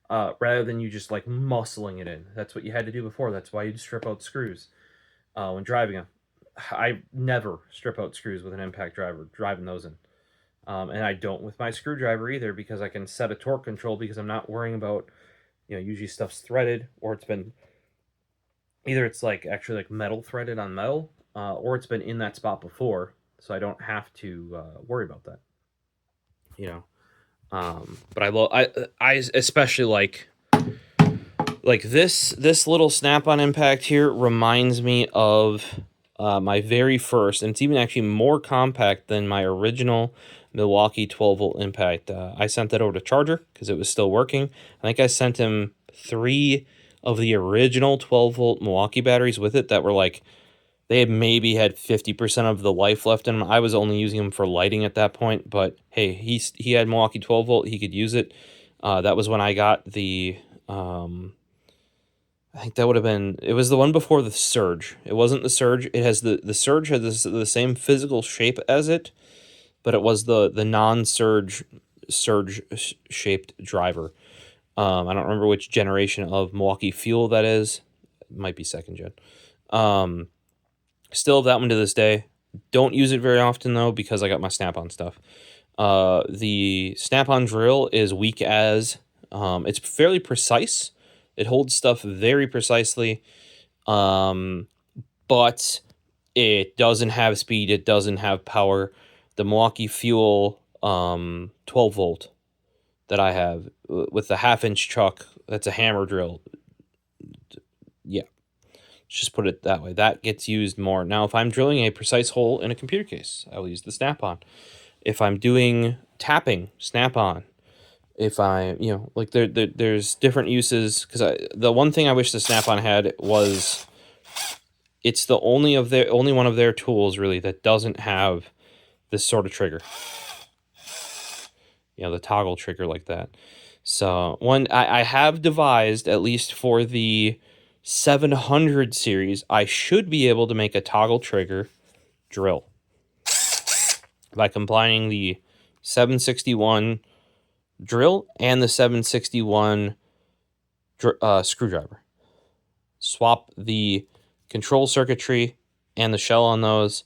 rather than you just like muscling it in. That's what you had to do before. That's why you'd strip out screws when driving them. I never strip out screws with an impact driver, driving those in. And I don't with my screwdriver either, because I can set a torque control, because I'm not worrying about, you know, usually stuff's threaded, or it's been, either it's like actually like metal threaded on metal, or it's been in that spot before, so I don't have to worry about that, you know. But I especially like Like this little snap-on impact here reminds me of my very first, and it's even actually more compact than my original Milwaukee 12-volt impact. I sent that over to Charger because it was still working. I think I sent him 3 of the original 12-volt Milwaukee batteries with it that were like, they had maybe had 50% of the life left in them. I was only using them for lighting at that point, but hey, he had Milwaukee 12-volt. He could use it. That was when I got the... I think that would have been, it was the one before the Surge. It wasn't the Surge. It has the Surge had the same physical shape as it, but it was the non-Surge shaped driver. I don't remember which generation of Milwaukee Fuel that is. It might be second gen. Still have that one to this day. Don't use it very often though because I got my Snap-on stuff. The Snap-on drill is weak as, it's fairly precise. It holds stuff very precisely, but it doesn't have speed. It doesn't have power. The Milwaukee Fuel 12-volt that I have with the 1/2-inch chuck, that's a hammer drill. Yeah, just put it that way. That gets used more. Now, if I'm drilling a precise hole in a computer case, I will use the Snap-on. If I'm doing tapping, Snap-on. If I, like there's different uses, because the one thing I wish the Snap-on had was it's the only one of their tools really that doesn't have this sort of trigger, the toggle trigger like that. So I have devised, at least for the 700 series, I should be able to make a toggle trigger drill by combining the 761 drill and the 761 screwdriver. Swap the control circuitry and the shell on those.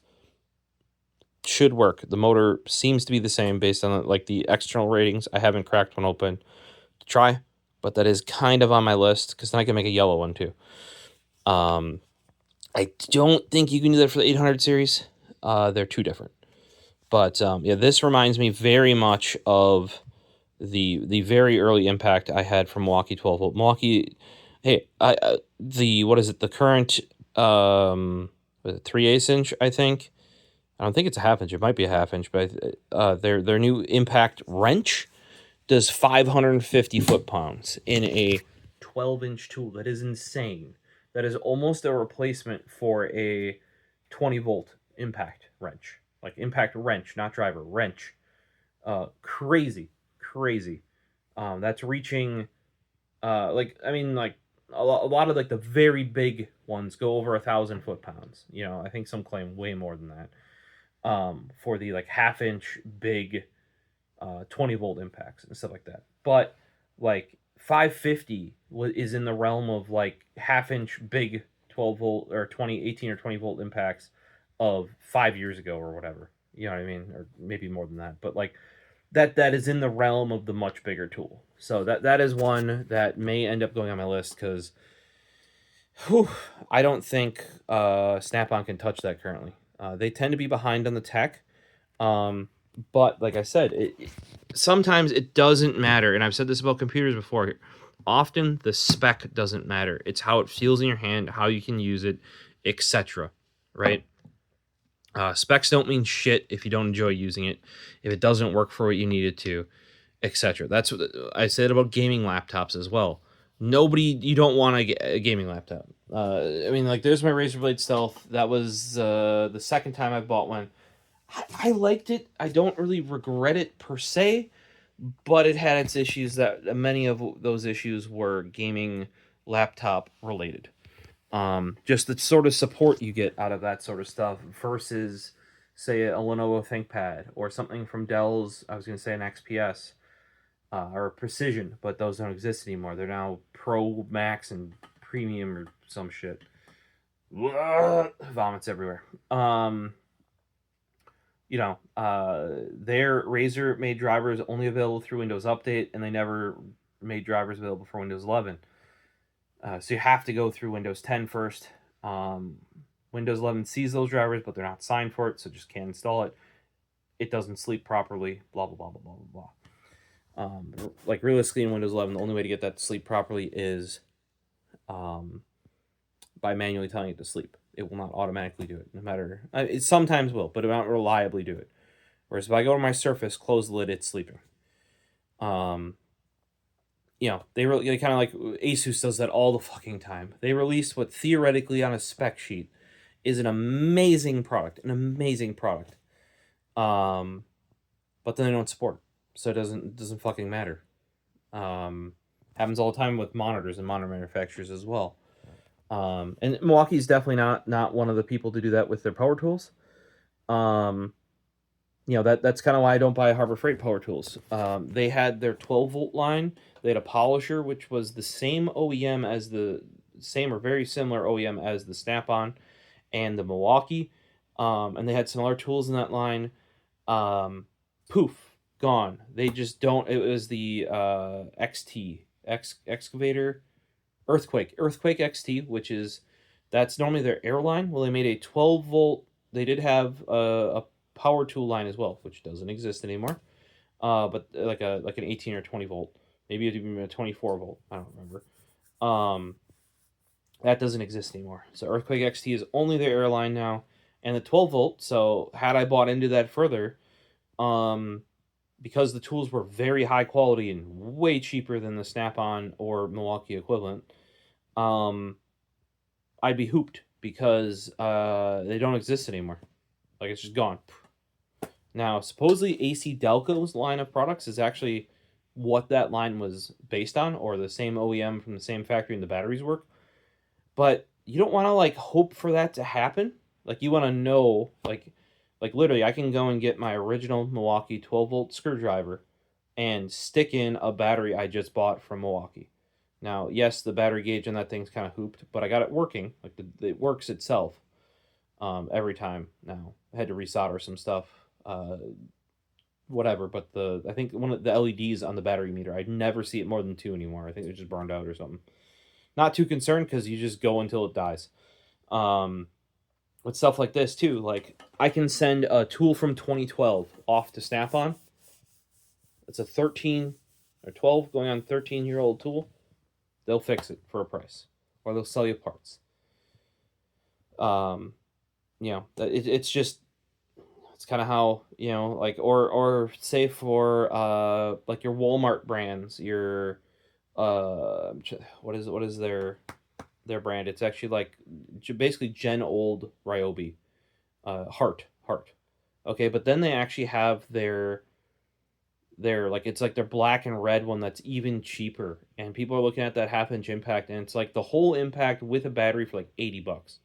Should work. The motor seems to be the same based on like the external ratings. I haven't cracked one open to try, but that is kind of on my list because then I can make a yellow one too. I don't think you can do that for the 800 series. They're too different. But yeah, this reminds me very much of the very early impact I had from Milwaukee 12-volt. Milwaukee, hey, what is it? The current 3/8 inch, I think. I don't think it's a 1/2 inch. It might be a 1/2 inch, but their new impact wrench does 550 foot-pounds in a 12-inch tool. That is insane. That is almost a replacement for a 20-volt impact wrench. Like impact wrench, not driver, wrench. Crazy. That's reaching, a lot of like the very big ones go over 1,000 foot-pounds. I think some claim way more than that. For the like 1/2 inch big 20-volt impacts and stuff like that. But like 550 is in the realm of like 1/2 inch big 12-volt or 18 or 20-volt impacts of 5 years ago or whatever. You know what I mean? Or maybe more than that. But like that is in the realm of the much bigger tool. So that is one that may end up going on my list because I don't think Snap-on can touch that currently. They tend to be behind on the tech. But like I said, sometimes it doesn't matter. And I've said this about computers before. Often the spec doesn't matter. It's how it feels in your hand, how you can use it, etc. Right? Specs don't mean shit if you don't enjoy using it, if it doesn't work for what you need it to, etc. That's what I said about gaming laptops as well. You don't want a gaming laptop. Like there's my Razer Blade Stealth. That was the second time I bought one. I liked it. I don't really regret it per se, but it had its issues. That many of those issues were gaming laptop related. Just the sort of support you get out of that sort of stuff versus, say, a Lenovo ThinkPad or something from Dell's, I was going to say an XPS, or Precision, but those don't exist anymore. They're now Pro Max and Premium or some shit. Vomits everywhere. Their Razer made drivers only available through Windows Update, and they never made drivers available for Windows 11. So you have to go through Windows 10 first. Windows 11 sees those drivers, but they're not signed for it, so just can't install it. It doesn't sleep properly, blah, blah, blah, blah, blah, blah. Like realistically in Windows 11, the only way to get that to sleep properly is by manually telling it to sleep. It will not automatically do it, no matter. It sometimes will, but it will not reliably do it. Whereas if I go to my Surface, close the lid, it's sleeping. You know, they kind of like Asus does that all the fucking time. They release what theoretically on a spec sheet is an amazing product, but then they don't support it, so it doesn't fucking matter. Happens all the time with monitors and monitor manufacturers as well. And Milwaukee's definitely not one of the people to do that with their power tools. You know, that's kind of why I don't buy Harbor Freight power tools. They had their 12-volt line. They had a polisher, which was the same OEM as the same or very similar OEM as the Snap-on and the Milwaukee. And they had some other tools in that line. Poof, gone. They just don't. It was the excavator Earthquake XT, which is that's normally their airline. Well, they made a 12-volt. They did have a power tool line as well, which doesn't exist anymore. But like an 18 or 20 volt, maybe even a 24 volt. I don't remember. That doesn't exist anymore. So Earthquake XT is only their airline now, and the 12 volt. So had I bought into that further, because the tools were very high quality and way cheaper than the Snap-on or Milwaukee equivalent, I'd be hooped because they don't exist anymore. Like, it's just gone. Now, supposedly AC Delco's line of products is actually what that line was based on, or the same OEM from the same factory and the batteries work. But you don't want to, like, hope for that to happen. Like, you want to know, like literally, I can go and get my original Milwaukee 12-volt screwdriver and stick in a battery I just bought from Milwaukee. Now, yes, the battery gauge on that thing's kind of hooped, but I got it working. Like, it works itself every time now. I had to resolder some stuff, whatever, but I think one of the LEDs on the battery meter, I'd never see it more than 2 anymore. I think they're just burned out or something. Not too concerned because you just go until it dies. With stuff like this too, like I can send a tool from 2012 off to Snap-on. It's a 13 or 12 going on 13-year-old tool. They'll fix it for a price, or they'll sell you parts. You know, it's just it's kind of how, you know, like or say for like your Walmart brands, your what is their brand? It's actually like basically gen old Ryobi, Heart. Okay, but then they actually have their like, it's like their black and red one that's even cheaper, and people are looking at that 1/2-inch impact, and it's like the whole impact with a battery for like $80.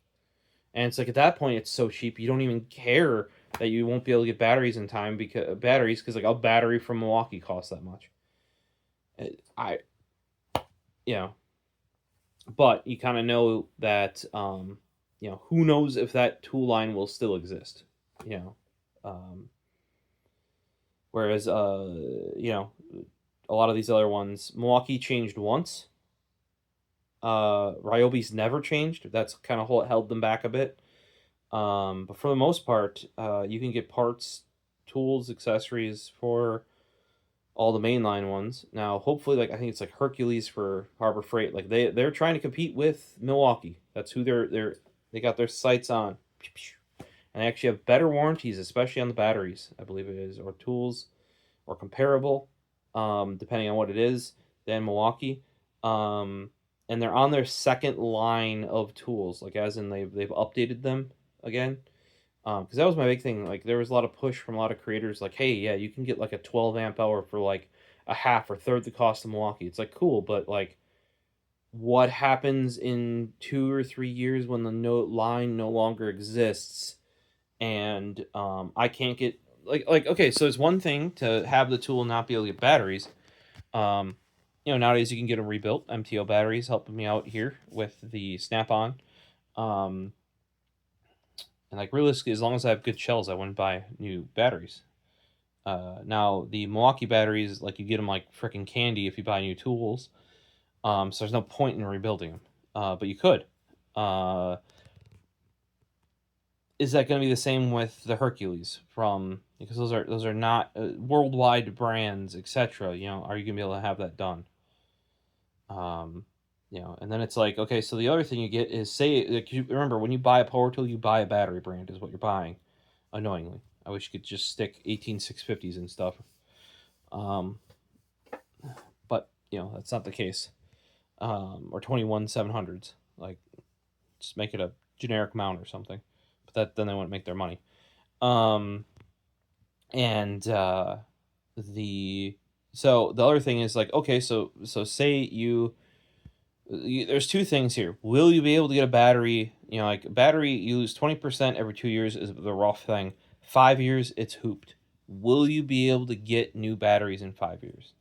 And it's like, at that point, it's so cheap you don't even care that you won't be able to get batteries in time, because like a battery from Milwaukee costs that much. You know, but you kind of know that you know, who knows if that tool line will still exist, you know. Whereas you know, a lot of these other ones, Milwaukee changed once. Ryobi's never changed. That's kind of what held them back a bit. But for the most part, you can get parts, tools, accessories for all the mainline ones. Now, hopefully, like I think it's like Hercules for Harbor Freight. Like they're trying to compete with Milwaukee. That's who they got their sights on. And they actually have better warranties, especially on the batteries, I believe it is, or tools, or comparable, depending on what it is, than Milwaukee. And they're on their second line of tools, like as in they've updated them again. Because that was my big thing. Like, there was a lot of push from a lot of creators, like, hey, yeah, you can get like a 12 amp hour for like a half or third the cost of Milwaukee. It's like, cool, but like, what happens in 2 or 3 years when the line no longer exists, and I can't get like okay, so it's one thing to have the tool and not be able to get batteries. You know, nowadays you can get them rebuilt. MTO batteries helping me out here with the Snap-on. And like, realistically, as long as I have good shells, I wouldn't buy new batteries. Now the Milwaukee batteries, like, you get them like freaking candy if you buy new tools. So there's no point in rebuilding them. But you could. Is that going to be the same with the Hercules because those are not worldwide brands, etc. You know, are you going to be able to have that done? You You know, and then it's like, okay, so the other thing you get is, say, like, you remember when you buy a power tool, you buy a battery brand is what you're buying. Annoyingly, I wish you could just stick 18650s and stuff. But you know that's not the case. Or 21700s. Like, just make it a generic mount or something. But then they wouldn't make their money. And the so the other thing is, like, okay, so say you there's two things here. Will you be able to get a battery? You know, like, a battery, you lose 20% every 2 years is the rough thing. 5 years, it's hooped. Will you be able to get new batteries in 5 years?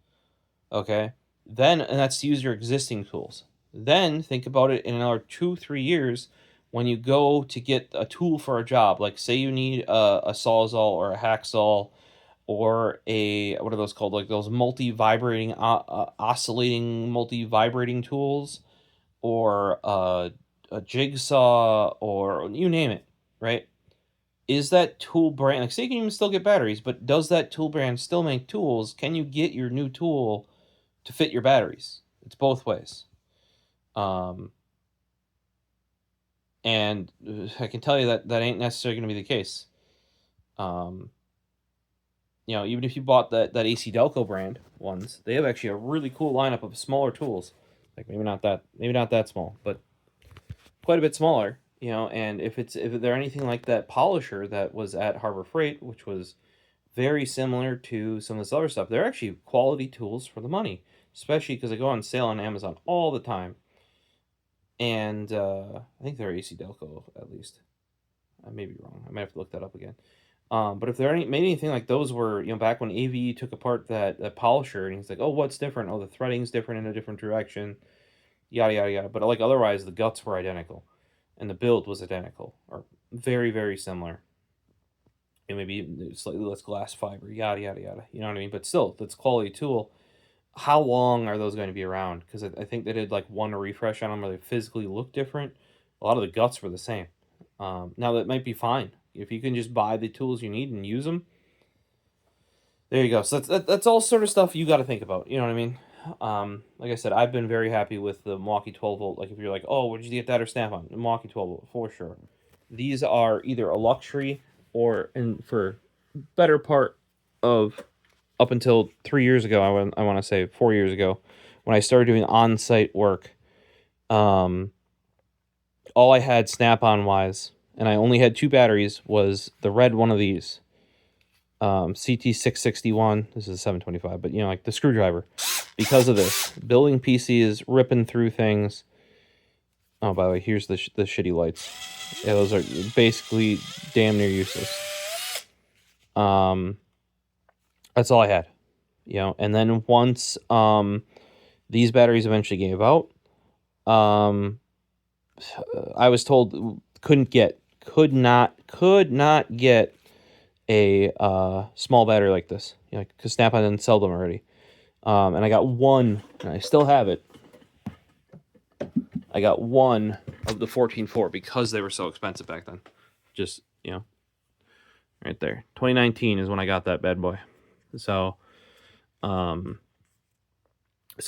Okay. Then, and that's to use your existing tools. Then think about it in another 2-3 years when you go to get a tool for a job. Like, say you need a Sawzall or a hacksaw, or a, what are those called? Like those multi-vibrating, oscillating multi-vibrating tools, or a jigsaw, or you name it, right? Is that tool brand, like, say you can even still get batteries, but does that tool brand still make tools? Can you get your new tool to fit your batteries? It's both ways. And I can tell you that ain't necessarily going to be the case. You know, even if you bought that AC Delco brand ones, they have actually a really cool lineup of smaller tools. Like, maybe not that small, but quite a bit smaller. You know, and if they're anything like that polisher that was at Harbor Freight, which was very similar to some of this other stuff, they're actually quality tools for the money, especially because they go on sale on Amazon all the time. And I think they're AC Delco, at least. I may be wrong. I might have to look that up again. But if there made anything like those were, you know, back when AVE took apart that polisher, and he's like, oh, what's different? Oh, the threading's different in a different direction, yada, yada, yada. But, like, otherwise, the guts were identical, and the build was identical, or very, very similar. And maybe slightly less glass fiber, yada, yada, yada. You know what I mean? But still, that's quality tool. How long are those going to be around? Because I think they did, like, one refresh on them where they physically look different. A lot of the guts were the same. Now, that might be fine. If you can just buy the tools you need and use them, there you go. So that's all sort of stuff you got to think about. You know what I mean? Like I said, I've been very happy with the Milwaukee 12 volt. Like, if you're like, oh, where did you get that or Snap-on? The Milwaukee 12 volt, for sure. These are either a luxury, or, and for better part of up until 3 years ago, I want to say 4 years ago, when I started doing on-site work, all I had Snap-on wise, and I only had 2 batteries, was the red one of these, CT661. This is a 725, but, you know, like, the screwdriver. Because of this, building PC is ripping through things. Oh, by the way, here's the shitty lights. Yeah, those are basically damn near useless. That's all I had, you know. And then once these batteries eventually gave out, I was told could not get a small battery like this, you know, because Snap-on didn't sell them already. And I got one, and I still have it. I got one of the 14.4 because they were so expensive back then. Just, you know, right there. 2019 is when I got that bad boy. So, I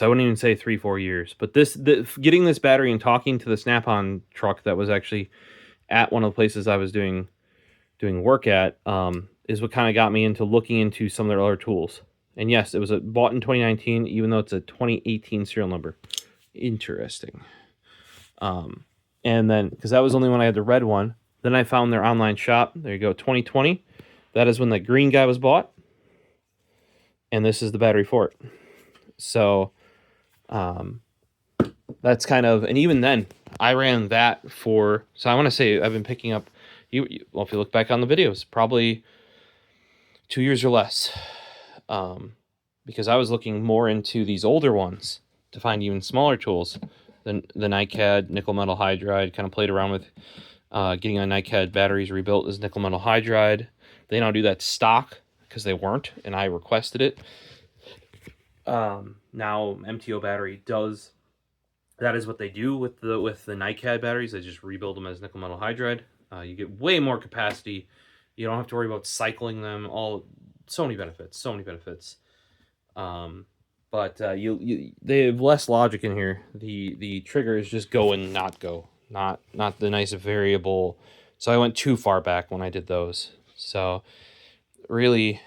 wouldn't even say 3-4 years. But getting this battery and talking to the Snap-on truck that was actually at one of the places I was doing work at, is what kind of got me into looking into some of their other tools. And yes, it was bought in 2019, even though it's a 2018 serial number. Interesting. And then, because that was only when I had the red one, then I found their online shop. There you go, 2020. That is when the green guy was bought. And this is the battery for it. So, that's kind of, and even then, I ran that for, so I want to say I've been picking up, well, if you look back on the videos, probably 2 years or less. Because I was looking more into these older ones to find even smaller tools. The NiCad nickel metal hydride, kind of played around with getting on NiCad batteries rebuilt as nickel metal hydride. They don't do that stock because they weren't, and I requested it. Now MTO battery does. That is what they do with the NiCad batteries. They just rebuild them as nickel metal hydride. You get way more capacity. You don't have to worry about cycling them. All so many benefits. But they have less logic in here. The trigger is just go and not go, not the nice variable. So I went too far back when I did those. So really,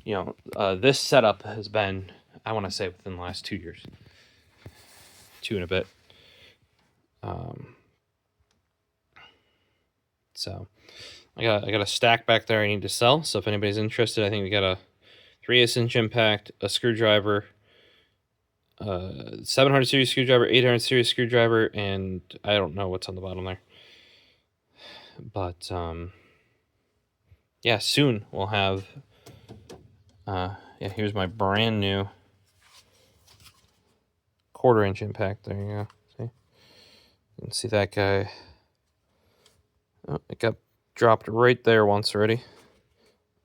this setup has been, I want to say, within the last 2 years, 2 and a bit. So I got a stack back there I need to sell. So if anybody's interested, I think we got a 3/8" impact, a screwdriver, 700 series screwdriver, 800 series screwdriver, and I don't know what's on the bottom there. But yeah, soon we'll have. Here's my brand new 1/4" impact. There you go. See, you can see that guy. Oh, it got dropped right there once already.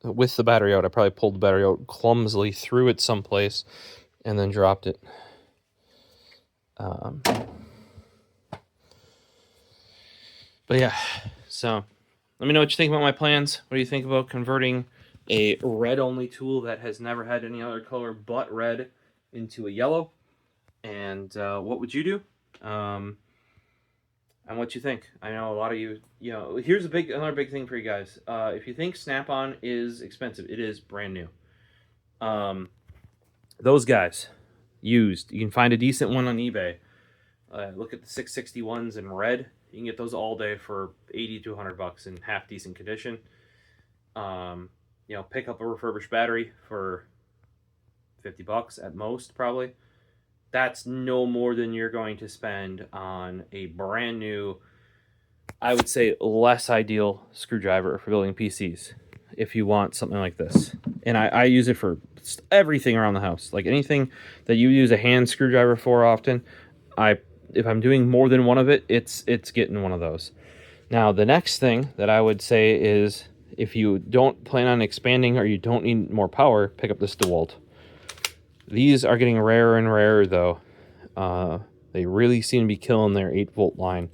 With the battery out, I probably pulled the battery out clumsily, threw it someplace, and then dropped it. But yeah, so let me know what you think about my plans. What do you think about converting a red-only tool that has never had any other color but red into a yellow? And what would you do? And what you think? I know a lot of you, here's another big thing for you guys. If you think Snap-on is expensive, it is brand new. Those guys, used. You can find a decent one on eBay. Look at the 661s in red. You can get those all day for $80 to $100 in half decent condition. Pick up a refurbished battery for $50 at most, probably. That's no more than you're going to spend on a brand new, I would say, less ideal screwdriver for building PCs if you want something like this. And I use it for everything around the house. Like anything that you use a hand screwdriver for often, if I'm doing more than one of it, it's getting one of those. Now, the next thing that I would say is if you don't plan on expanding or you don't need more power, pick up this DeWalt. These are getting rarer and rarer, though. They really seem to be killing their 8-volt line.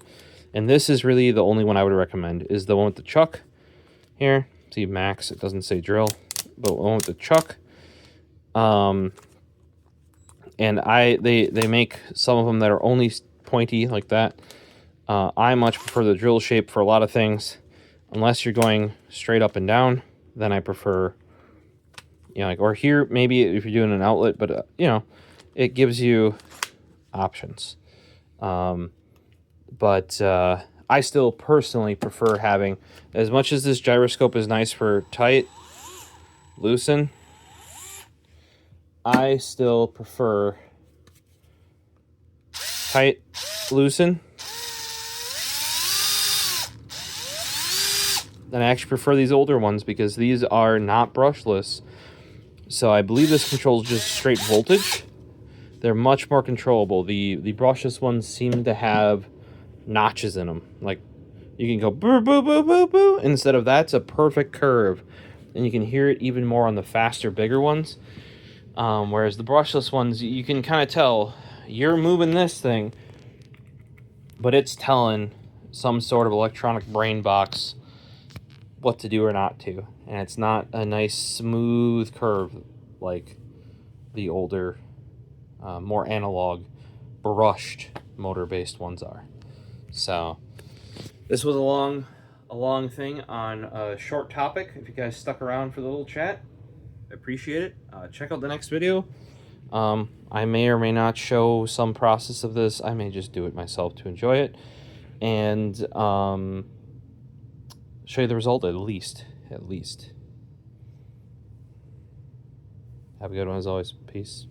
And this is really the only one I would recommend, is the one with the chuck here. See, max, it doesn't say drill, but the one with the chuck. And they make some of them that are only pointy like that. I much prefer the drill shape for a lot of things. Unless you're going straight up and down, then I prefer, or here, maybe if you're doing an outlet, but, it gives you options. But I still personally prefer having, as much as this gyroscope is nice for tight, loosen, I still prefer tight, loosen. Then I actually prefer these older ones because these are not brushless. So I believe this controls just straight voltage. They're much more controllable. The brushless ones seem to have notches in them. Like you can go boo, boo, boo, boo, boo. Instead of that's a perfect curve. And you can hear it even more on the faster, bigger ones. Whereas the brushless ones, you can kind of tell you're moving this thing, but it's telling some sort of electronic brain box what to do or not to. And it's not a nice smooth curve like the older, more analog, brushed motor-based ones are. So this was a long thing on a short topic. If you guys stuck around for the little chat, I appreciate it. Check out the next video. I may or may not show some process of this. I may just do it myself to enjoy it. And show you the result at least. Have a good one as always. Peace.